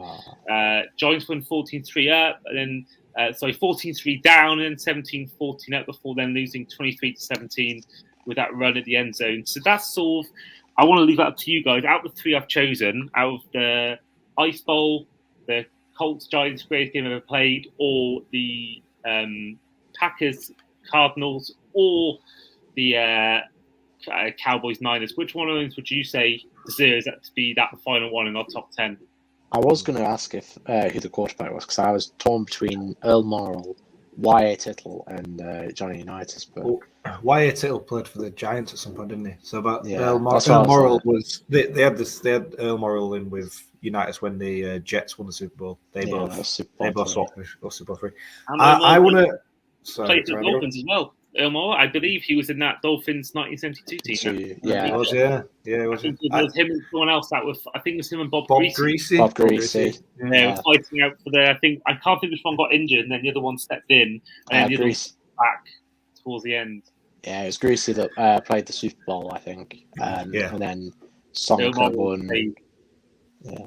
Giants went 14-3 up, and then 14-3 down, and 17-14 up before then losing 23-17 with that run at the end zone. So that's sort of, I want to leave that up to you guys. Out of the 3 I've chosen, out of the Ice Bowl, the Colts Giants greatest game ever played, or the Packers Cardinals, or the Cowboys Niners, which one of those would you say deserves that to be that final one in our top 10? I was going to ask if who the quarterback was, because I was torn between Earl Morrall, Y.A. Tittle, and Johnny Unitas. But Y.A. Tittle played for the Giants at some point, didn't he? So, but Yeah, Earl Morrall was they had Earl Morrall in with Unitas when the Jets won the Super Bowl. They both swapped with Super Bowl 3. I want to play for the Dolphins as well. Elmore, I believe he was in that Dolphins 1972 team. Yeah, he was. Yeah, I think it was him and someone else that was. I think it was him and Bob Greasy. Bob Greasy. They were fighting out for the. I can't think which one got injured, and then the other one stepped in, and then the other one back towards the end. Yeah, it was Greasy that played the Super Bowl, I think. And then Sonka won. Yeah,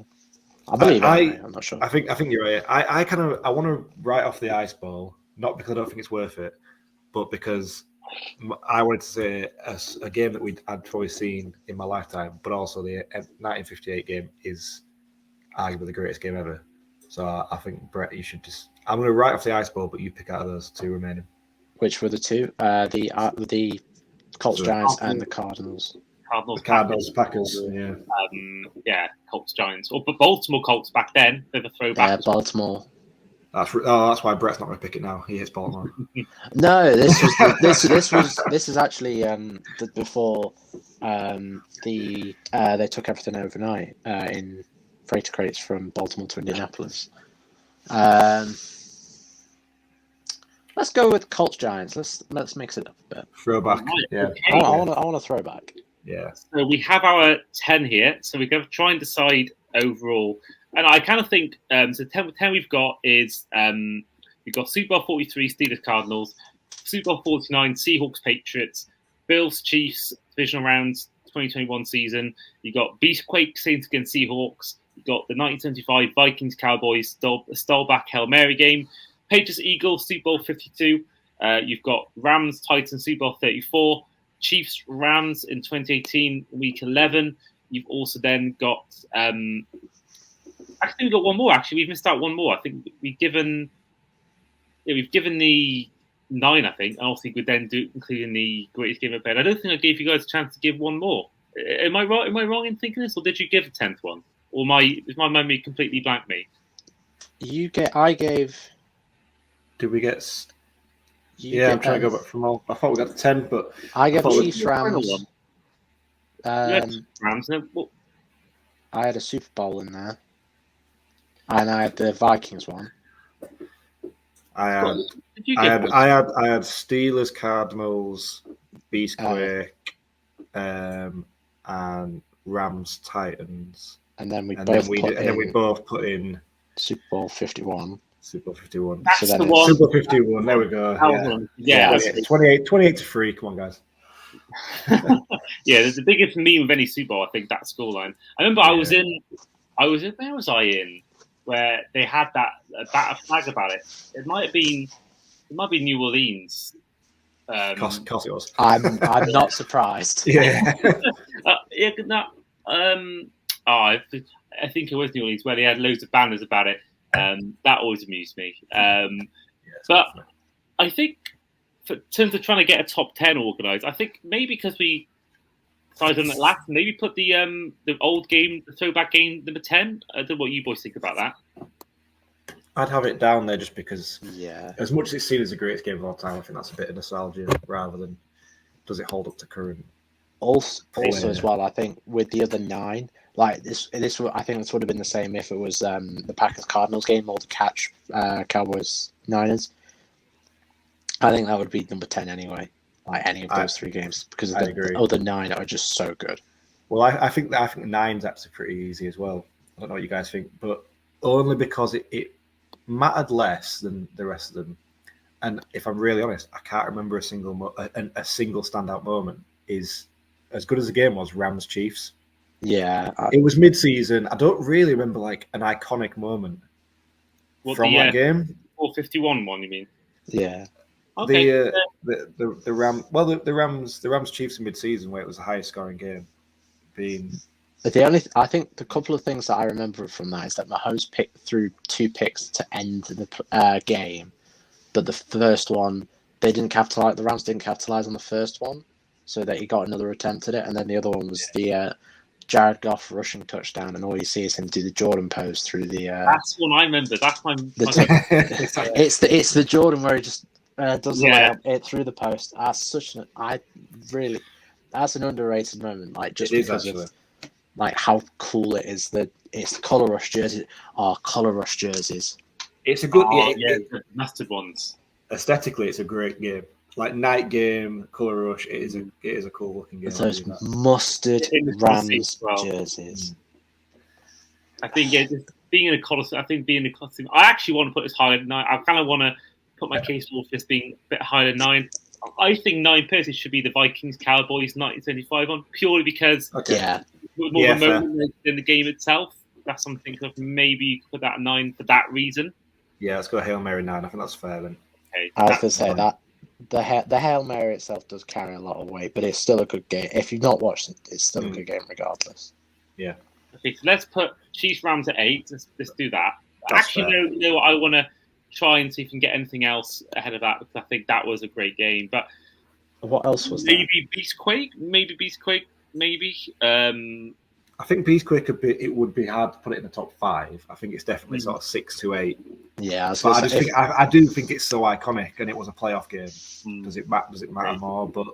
I believe. I'm not sure. I think you're right. I want to write off the Ice Bowl, not because I don't think it's worth it, but because I wanted to say a game that I'd probably seen in my lifetime, but also the 1958 game is arguably the greatest game ever. So I think, Brett, you should just... I'm going to write off the Ice Bowl, but you pick out of those 2 remaining. Which were the 2? The Colts Giants and the Cardinals. Cardinals, Packers. Yeah. Colts Giants. Or Baltimore Colts back then. Bit of a throwback. Yeah, Baltimore. That's why Brett's not going to pick it now. He hits Baltimore. No, this is actually before they took everything overnight in freighter crates from Baltimore to Indianapolis. Let's go with Colts Giants. Let's mix it up a bit. Throwback. Yeah. I want a throwback. Yeah. So we have our 10 here. So we're going to try and decide overall. And I kind of think, so 10 we've got is, we've got Super Bowl 43, Steelers Cardinals, Super Bowl 49, Seahawks Patriots, Bills Chiefs, divisional rounds 2021 season. You got Beastquake Saints against Seahawks. You got the 1975 Vikings Cowboys Stahlbach Hail Mary game. Patriots Eagles Super Bowl 52. You've got Rams Titans Super Bowl 34. Chiefs Rams in 2018 Week 11. You've also then got actually we've got one more. Actually, we've missed out one more. I think we've given the 9. I think, and obviously we then do including the greatest game of bed. I don't think I gave you guys a chance to give one more. Am I right? Am I wrong in thinking this, or did you give a 10th one? Or is my memory completely blank me? I gave. Did we get? I'm trying to go back from all. I thought we got 10, but I gave Chiefs Rams. Rams. No, had a Super Bowl in there, and I had the Vikings one. I had Did you get Steelers, Cardinals, Beastquake, and Rams, Titans, and then we both put in Super Bowl 51. Super Bowl 51. That's So then the it's- one. Super 51. There we go. Yeah. 28 to 3. Come on, guys. Yeah, the biggest for me with any Super Bowl, I think, that scoreline. I remember I was in. Where was I in? Where they had that flag about it. It might be New Orleans. Cost it was. I'm not surprised. Yeah. I think it was New Orleans where they had loads of banners about it. That always amused me. But I think, in terms of trying to get a top 10 organised, I think maybe because we decided on it last, maybe put the old game, the throwback game, number 10. I don't know what you boys think about that. I'd have it down there just because, Yeah. as much as it's seen as the greatest game of all time, I think that's a bit of nostalgia rather than does it hold up to current. Also as well, I think with the other 9, like this, I think this would have been the same if it was the Packers Cardinals game or the Cowboys Niners. I think that would be number 10 anyway. Like any of those 3 games, because the other 9 are just so good. Well, I think 9's actually pretty easy as well. I don't know what you guys think, but only because it mattered less than the rest of them. And if I'm really honest, I can't remember a single standout moment. Is as good as the game was, Rams Chiefs. Yeah, it was mid-season. I don't really remember like an iconic moment from that game. 451 one, you mean? Yeah. Okay. The Rams Chiefs in mid-season where it was the highest scoring game. I think the couple of things that I remember from that is that Mahomes threw 2 picks to end the game, but the first one they didn't capitalize. The Rams didn't capitalize on the first one, so that he got another attempt at it, and then the other one was the Jared Goff rushing touchdown, and all you see is him do the Jordan pose through the. That's one I remember. That's my. It's the Jordan where he just does it through the post. That's an underrated moment. Like just because of like how cool it is that it's the Color Rush jersey. Color Rush jerseys. It's a good the mustard ones. Aesthetically, it's a great game. Like night game, Color Rush. It is a cool looking game. Those mustard Rams jerseys. I think just being in a costume. I actually want to put this higher than 9. I kind of want to put my case for this being a bit higher than 9. I think 9 personally should be the Vikings Cowboys 1975 one, purely because more of a moment in the game itself. That's something that maybe put that at 9 for that reason. Yeah, let's go Hail Mary 9. I think that's fair then. Okay, I was going to say that the Hail Mary itself does carry a lot of weight, but it's still a good game. If you've not watched it, it's still a good game regardless. Yeah. Okay, so let's put Chiefs Rams at 8. Let's do that. That's actually, no, I want to try and see if we can get anything else ahead of that because I think that was a great game. But what else was maybe Beastquake? Maybe. I think Beastquake would be hard to put it in the top 5. I think it's definitely sort of 6 to 8. Yeah, I do think it's so iconic, and it was a playoff game. Does it matter more? But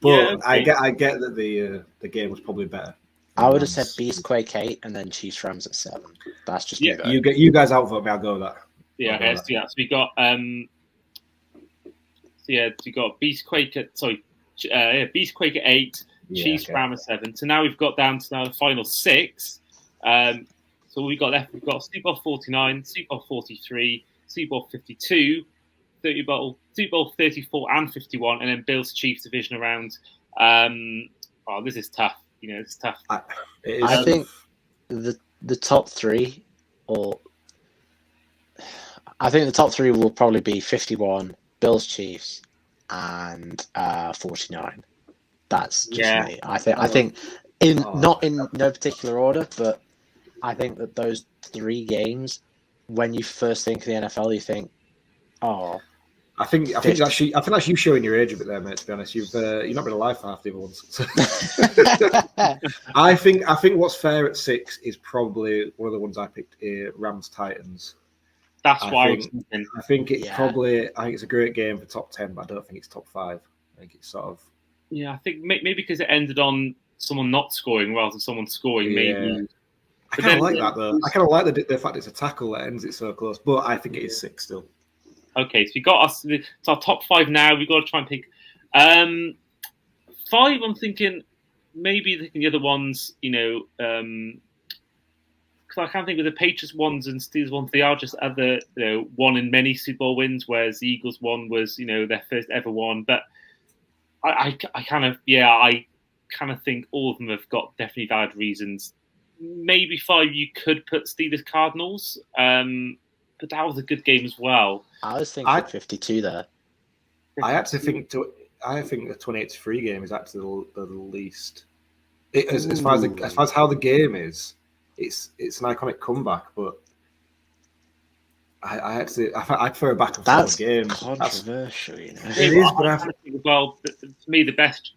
yeah, I get that the game was probably better. I would have said Beastquake 8 and then Chiefs Rams at 7. That's just you guys outvote me. I'll go with that. Yeah, okay, let's do that. So we got we got Beastquake at Beastquake at 8, Chiefs Rams at 7. So now we've got down to the final 6. So we got left. We've got Super Bowl 49, Super Bowl 43, Super Bowl 52, Super Bowl 34 and 51, and then Bills Chiefs division round. This is tough. It's tough. I think the top 3, I think the top 3 will probably be 51, Bills Chiefs, and 49. That's just me. I think not in no particular order, but I think that those 3 games, when you first think of the NFL, you think, I think that's you showing your age a bit there, mate. To be honest, you've not been alive for half the other ones. I think what's fair at 6 is probably one of the ones I picked here, Rams Titans. That's why I was thinking. I think it's a great game for top 10, but I don't think it's top 5. I think it's sort of. Yeah, I think maybe because it ended on someone not scoring rather than someone scoring. Maybe. I kind of like that though. I kind of like the fact it's a tackle that ends it so close, but I think it is 6 still. Okay, so we got us. It's our top 5 now. We've got to try and pick 5. I'm thinking maybe the other ones. Because I can't think of the Patriots ones and Steelers ones. They are just other one in many Super Bowl wins, whereas the Eagles one was their first ever one. But I kind of think all of them have got definitely valid reasons. Maybe 5 you could put Steelers Cardinals, but that was a good game as well. I was thinking 52 there. I actually think the 28-3 game is actually the least. As far as how the game is, it's an iconic comeback, but I prefer a back and forth game. That's controversial, It is, but to me the best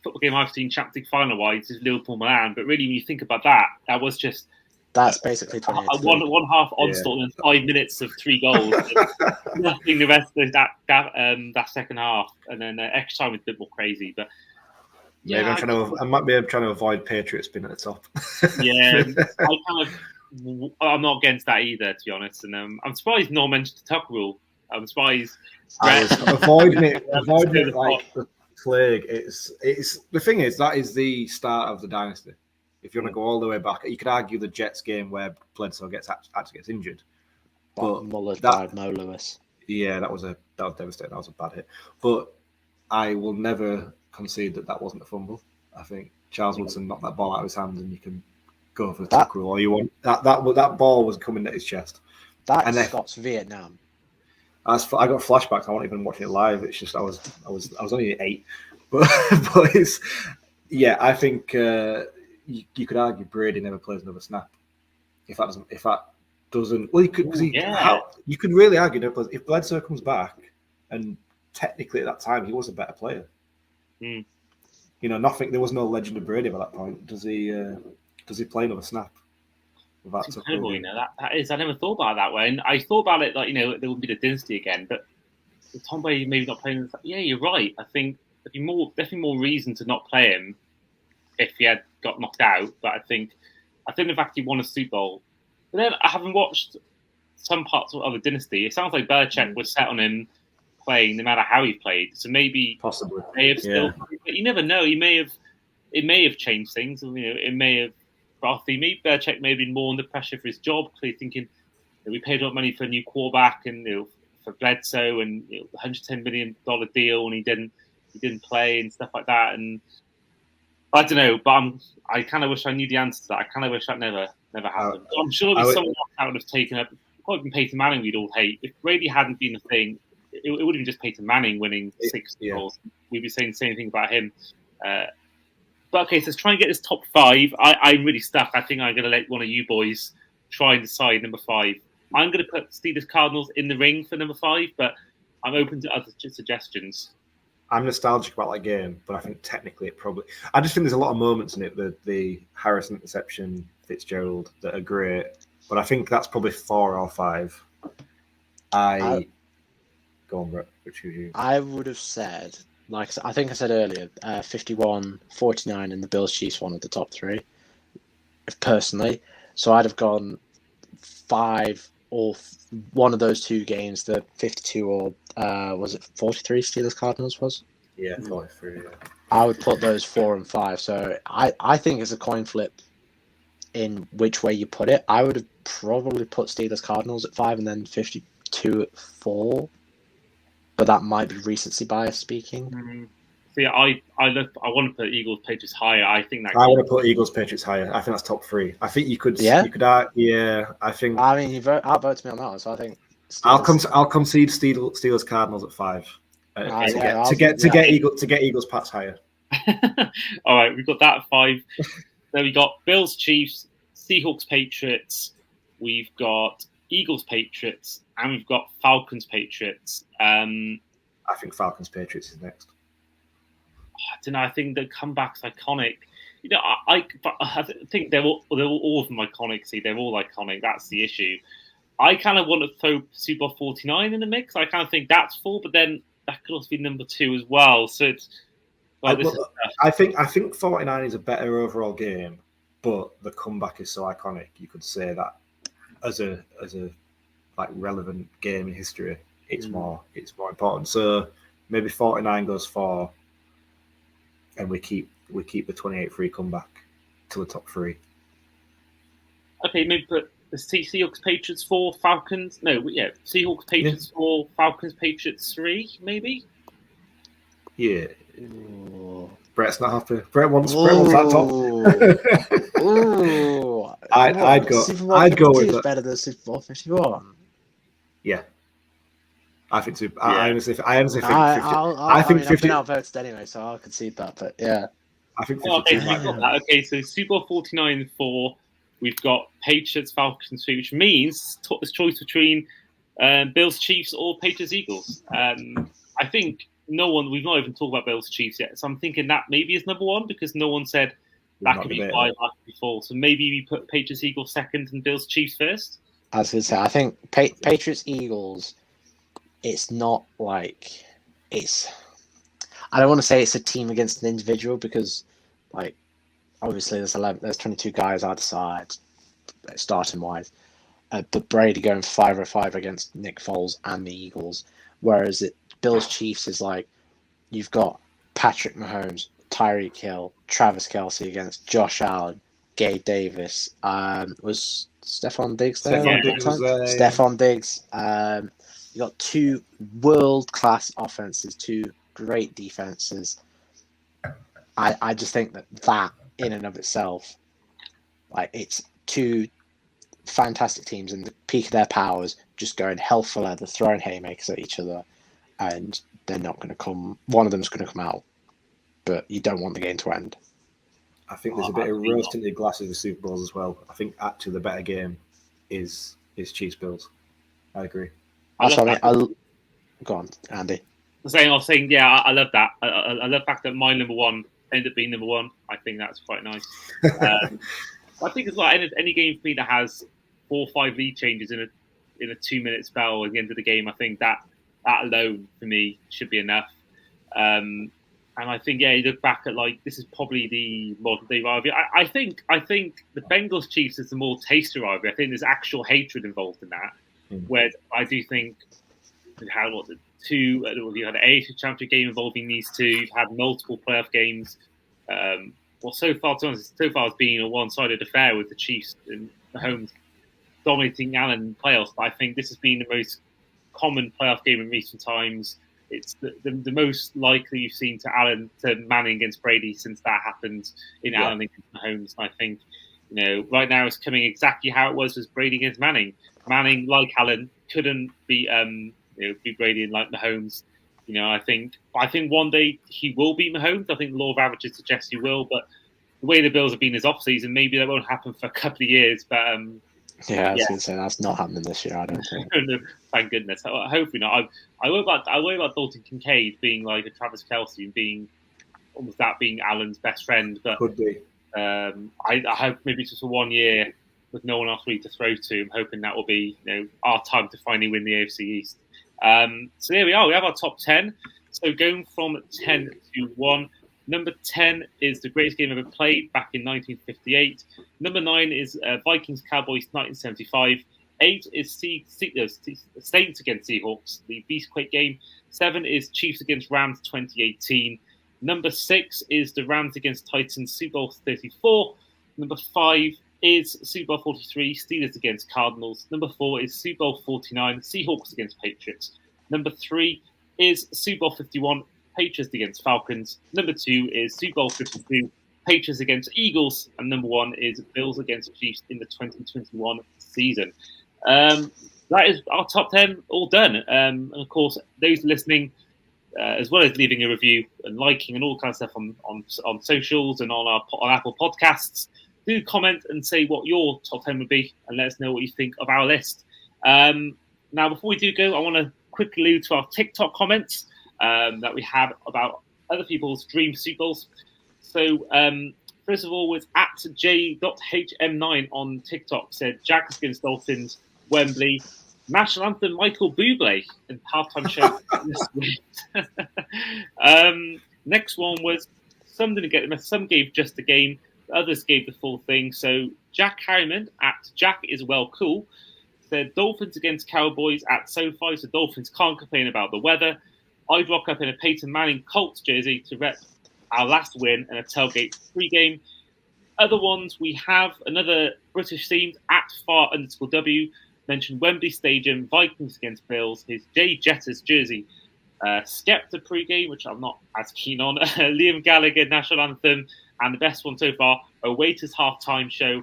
football game I've seen Champions League final wise is Liverpool Milan. But really, when you think about that was just basically 28. One half onslaught and 5 minutes of 3 goals. Nothing the rest of that second half, and then extra time was a bit more crazy. But yeah, I might be trying to avoid Patriots being at the top. Yeah, I'm not against that either, to be honest. And I'm surprised no one mentioned the tuck rule. I'm surprised. Avoiding it like the plague. It's the thing is that is the start of the dynasty. If you want to go all the way back, you could argue the Jets game where Bledsoe actually gets injured. But Muller's died Mo Lewis. Yeah, that was devastating. That was a bad hit. But I will never concede that wasn't a fumble. I think Charles Woodson knocked that ball out of his hand, and you can go for the tackle all you want. That ball was coming at his chest. That's Scott's Vietnam. I got flashbacks. I wasn't even watching it live. It's just I was only 8, but it's I think you could argue Brady never plays another snap. If that doesn't, well, you could you could really argue never plays. If Bledsoe comes back, and technically at that time he was a better player. Mm. Nothing. There was no legend of Brady by that point. Does he play another snap? That's incredible, that is. I never thought about it that way, and I thought about it like there would be the dynasty again, but with Tom Brady maybe not playing. Yeah, you're right. I think there'd be definitely more reason to not play him if he had got knocked out. But I think the fact he won a Super Bowl. But then I haven't watched some parts of the dynasty. It sounds like Belichick was set on him playing no matter how he played. So maybe possibly may have still. But you never know. It may have changed things. It may have. Maybe Belichick may have been more under pressure for his job, because thinking we paid a lot of money for a new quarterback and for Bledsoe and $110 million deal, and he didn't play and stuff like that. And I don't know, but I kind of wish I knew the answer to that. I kind of wish that never happened. I'm sure there's someone else that would have taken up. Probably been Peyton Manning. We'd all hate if Brady hadn't been a thing. It would have been just Peyton Manning winning 6 goals. We'd be saying the same thing about him. But okay, so let's try and get this top 5. I'm really stuck. I think I'm going to let one of you boys try and decide number 5. I'm going to put Steelers Cardinals in the ring for number 5, but I'm open to other suggestions. I'm nostalgic about that game, but I think technically I just think there's a lot of moments in it, the Harrison interception, Fitzgerald, that are great, but I think that's probably 4 or 5. Go on, Brett. Which you? I would have said, like I think I said earlier, 51, 49, and the Bills-Chiefs one of the top 3, personally. So I'd have gone 5 or one of those 2 games, the 52 or was it 43 Steelers Cardinals was? Yeah, 43. Yeah. I would put those 4 and 5. So I think it's a coin flip in which way you put it. I would have probably put Steelers Cardinals at 5 and then 52 at 4. But that might be recency bias speaking. Mm-hmm. See, I want to put Eagles Patriots higher. I want to put Eagles Patriots higher. I think that's top 3. I think you could. Yeah. You could. I think. I mean, you outvoted me on that one, so I think. I'll concede Steelers Cardinals at 5. To get Eagles Pats higher. All right, we've got that at 5. Then we got Bills Chiefs, Seahawks Patriots. We've got Eagles Patriots, and we've got Falcons Patriots. I think Falcons Patriots is next. I don't know. I think the comeback's iconic. I think they're all of them iconic. See, they're all iconic. That's the issue. I kind of want to throw Super Bowl 49 in the mix. I kind of think that's 4, but then that could also be number 2 as well. So it's. I think 49 is a better overall game, but the comeback is so iconic. You could say that as a like relevant game in history, it's more important. So maybe 49 goes 4, and we keep the 28-3 comeback to the top 3. Okay, maybe put the Seahawks Patriots 4, Falcons. No, yeah, Seahawks Patriots 4, Falcons Patriots 3, maybe. Yeah. Ooh. Brett's not happy. Brett wants that top. Ooh. I'd go. Super Bowl I'd go 52 with is that. better than Super Bowl 51. Yeah, I think so. Yeah. I honestly think 50. I think mean, 50. I've been outvoted anyway, so I'll concede that. But yeah, I think 52 Okay, might so be. okay, so Super Bowl 49 4, we've got Patriots Falcons 3, which means it's choice between Bills Chiefs or Patriots Eagles. I think we've not even talked about Bills Chiefs yet, so I'm thinking that maybe is number 1 because no one said that could be 5, that could be 4. So maybe we put Patriots Eagles second and Bills Chiefs first. I was going to say, I think Patriots Eagles. It's not like it's. I don't want to say it's a team against an individual because, like, obviously there's 22 guys either side, starting wise. But Brady going 5-5 against Nick Foles and the Eagles, whereas Bills Chiefs is like you've got Patrick Mahomes, Tyreek Hill, Travis Kelce against Josh Allen, Gabe Davis. Was Stephon Diggs there? Stephon Diggs. You got 2 world-class offenses, 2 great defenses. I just think that in and of itself, like it's 2 fantastic teams in the peak of their powers, just going hell for leather, throwing haymakers at each other, and they're not going to come. One of them's going to come out, but you don't want the game to end. I think there's a bit of rose tinted glasses with Super Bowls as well. I think actually the better game is Chiefs Bills. I agree. That's what I mean. Go on, Andy. I was saying, yeah, I love that. I love the fact that my number 1 ended up being number 1. I think that's quite nice. I think as well, any game for me that has 4 or 5 lead changes in a 2-minute spell at the end of the game, I think that alone for me should be enough. And I think, yeah, you look back at this is probably the modern day rivalry. I think the Bengals Chiefs is the more tasty rivalry. I think there's actual hatred involved in that. Where I do think you had you had an AFC Championship game involving these 2. You've had multiple playoff games. So far, it's been a one-sided affair with the Chiefs and Mahomes dominating Allen in playoffs. But I think this has been the most common playoff game in recent times. It's the most likely you've seen to Manning against Brady since that happened in Allen against Mahomes. And I think right now it's coming exactly how it was Brady against Manning. Manning, like Allen, couldn't beat Brady and like Mahomes. I think one day he will beat Mahomes. I think the law of averages suggests he will, but the way the Bills have been this offseason, maybe that won't happen for a couple of years. But I was going to say that's not happening this year. I don't think. Thank goodness. Hopefully not. I worry about Dalton Kincaid being like a Travis Kelce and being almost that being Allen's best friend. But could be. I hope maybe just for 1 year with no one else really to throw to. I'm hoping that will be our time to finally win the AFC East. So there we are. We have our top 10. So going from 10 to 1. Number 10 is the greatest game ever played back in 1958. Number 9 is Vikings Cowboys 1975. 8 is Saints against Seahawks, the Beastquake game. 7 is Chiefs against Rams 2018. Number 6 is the Rams against Titans Super Bowl 34. Number 5 is Super Bowl 43, Steelers against Cardinals. Number 4 is Super Bowl 49, Seahawks against Patriots. Number 3 is Super Bowl 51, Patriots against Falcons. Number 2 is Super Bowl 52, Patriots against Eagles. And number 1 is Bills against Chiefs in the 2021 season. That is our top 10 all done. And of course, those listening, as well as leaving a review and liking and all kinds of stuff on socials and on Apple Podcasts, do comment and say what your top 10 would be and let us know what you think of our list. Now, before we do go, I want to quickly allude to our TikTok comments that we have about other people's dream Super Bowls. So, first of all, was at j.hm9 on TikTok said, Jags against Dolphins, Wembley, National Anthem Michael Bublé and halftime show this week. Next one was some gave just a game. Others gave the full thing. So Jack Harriman at Jack is well cool said Dolphins against Cowboys at SoFi, so Dolphins can't complain about the weather. I'd rock up in a Peyton Manning Colts jersey to rep our last win and a tailgate pregame. Other ones, we have another British themed at @far_W mentioned Wembley Stadium, Vikings against Bills, his Jay Jetters jersey. Skepta pregame, which I'm not as keen on. Liam Gallagher national anthem, and the best one so far, a Waiters halftime show.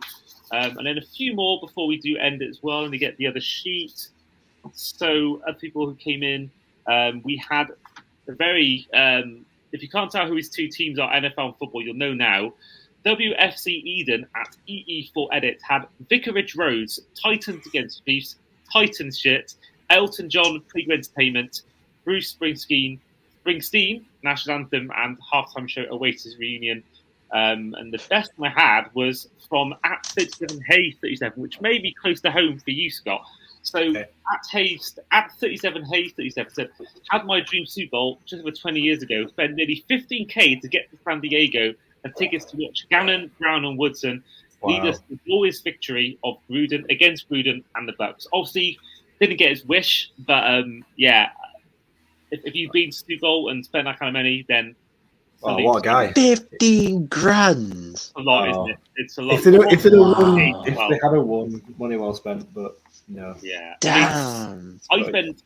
And then a few more before we do end it as well, and we get the other sheet. So other people who came in, we had a very, if you can't tell who his two teams are, NFL and football, you'll know now. WFC Eden at EE4Edit had Vicarage Roads, Titans against Chiefs, Titans shit, Elton John pre entertainment, Bruce Springsteen, national anthem, and halftime show a Waiters reunion. And the best one I had was from at 37 Hayes 37, which may be close to home for you, Scott. So okay. at 37 Hayes 37 said, had my dream Super Bowl just over 20 years ago, spent nearly $15,000 to get to San Diego and tickets to watch Gannon, Brown, and Woodson lead us to the glorious victory of Gruden against Gruden and the Bucks. Obviously, didn't get his wish, but yeah, if you've been to Super Bowl and spent that kind of money, then what a guy! $15,000. A lot, isn't it? It's a lot. If they had won, money well spent, but no. Yeah. Damn. I spent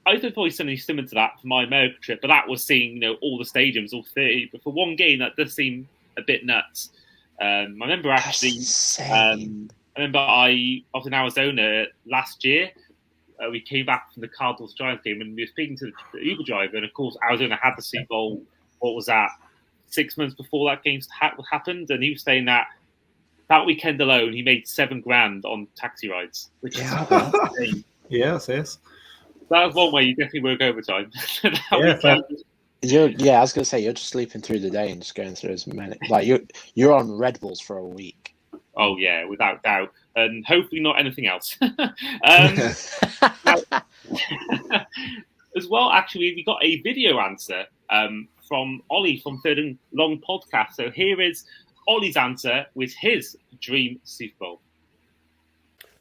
probably something similar to that for my America trip, but that was seeing all the stadiums, all 30. But for one game, that does seem a bit nuts. I remember actually. I was in Arizona last year. We came back from the Cardinals Giants game, and we were speaking to the Uber driver, and of course Arizona had the Super Bowl. What was that? 6 months before that game happened, and he was saying that weekend alone he made $7,000 on taxi rides, which is insane. Yes. That was one way you definitely work overtime. I was gonna say you're just sleeping through the day and just going through as many. Like you're on Red Bulls for a week. Oh yeah, without doubt, and hopefully not anything else. As well, actually, we got a video answer from Ollie from Third and Long Podcast. So here is Ollie's answer with his dream Super Bowl.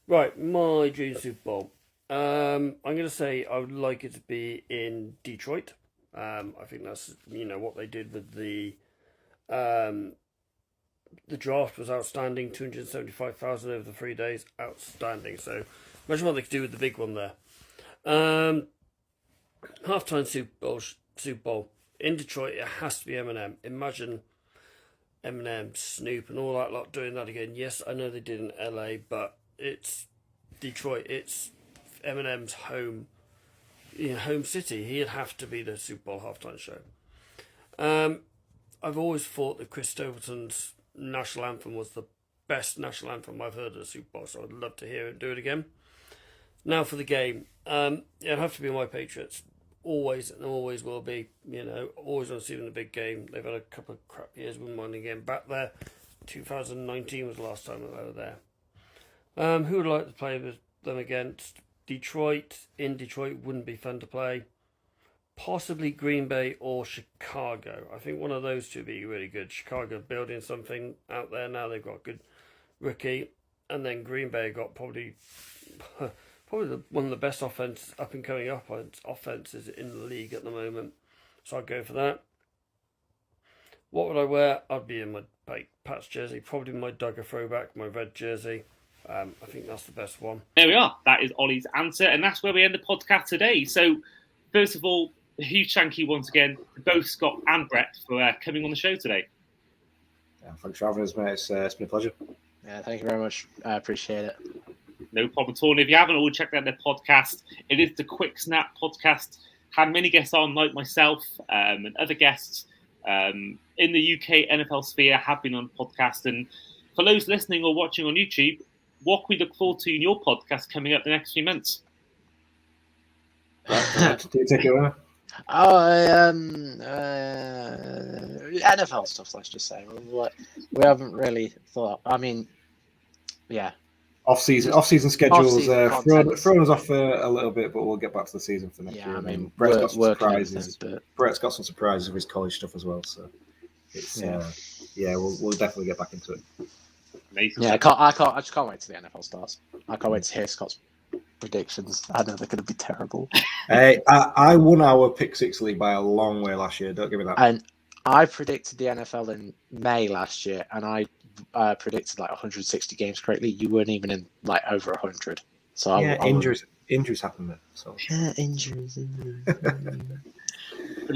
Right, my dream Super Bowl. I'm going to say I would like it to be in Detroit. I think that's what they did with the draft was outstanding. 275,000 over the 3 days, outstanding. So imagine what they could do with the big one there. Halftime Super Bowl in Detroit. It has to be Eminem. Imagine Eminem, Snoop, and all that lot doing that again. Yes, I know they did in LA, but it's Detroit. It's Eminem's home city. He'd have to be the Super Bowl halftime show. I've always thought that Chris Stapleton's national anthem was the best national anthem I've heard at a Super Bowl, so I'd love to hear him do it again. Now for the game. It'd have to be my Patriots. Always and always will be. Always want to see them in the big game. They've had a couple of crap years. Wouldn't mind again. Back there, 2019 was the last time that they were there. Who would like to play with them against? Detroit. In Detroit wouldn't be fun to play. Possibly Green Bay or Chicago. I think one of those two would be really good. Chicago building something out there now. They've got a good rookie. And then Green Bay got probably one of the best offenses up and coming offenses in the league at the moment. So I'd go for that. What would I wear? I'd be in my Pats jersey, probably my Duggar throwback, my red jersey. I think that's the best one. There we are. That is Ollie's answer, and that's where we end the podcast today. So, first of all, a huge thank you once again to both Scott and Brett for coming on the show today. Yeah, thanks for having us, mate. It's been a pleasure. Yeah, thank you very much. I appreciate it. No problem at all. And if you haven't already checked out their podcast, it is the Quick Snap podcast. Had many guests on, like myself and other guests in the UK NFL sphere have been on the podcast. And for those listening or watching on YouTube, what can we look forward to in your podcast coming up the next few months? Do you take it away? NFL stuff, let's just say. We haven't really thought. I mean, yeah. Off-season schedules thrown us off a little bit, but we'll get back to the season for next year. I mean, Brett's got some surprises. Brett's got some surprises with his college stuff as well. So it's yeah, we'll definitely get back into it. Amazing. Yeah, I just can't wait till the NFL starts. I can't wait to hear Scott's predictions. I know they're going to be terrible. Hey, I won our Pick Six League by a long way last year. Don't give me that. And I predicted the NFL in May last year, and I predicted like 160 games correctly. You weren't even in like over 100. So yeah, injuries happen there. So yeah, injuries. And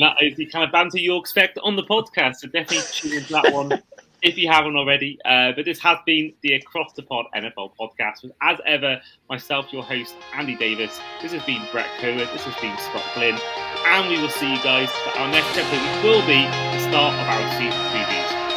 that is the kind of banter you expect on the podcast. So definitely tune into that one if you haven't already. But this has been the Across the Pod NFL podcast. With, as ever, myself, your host, Andy Davis. This has been Brett Curwood. This has been Scott Glynn. And we will see you guys for our next episode, which will be the start of our season previews.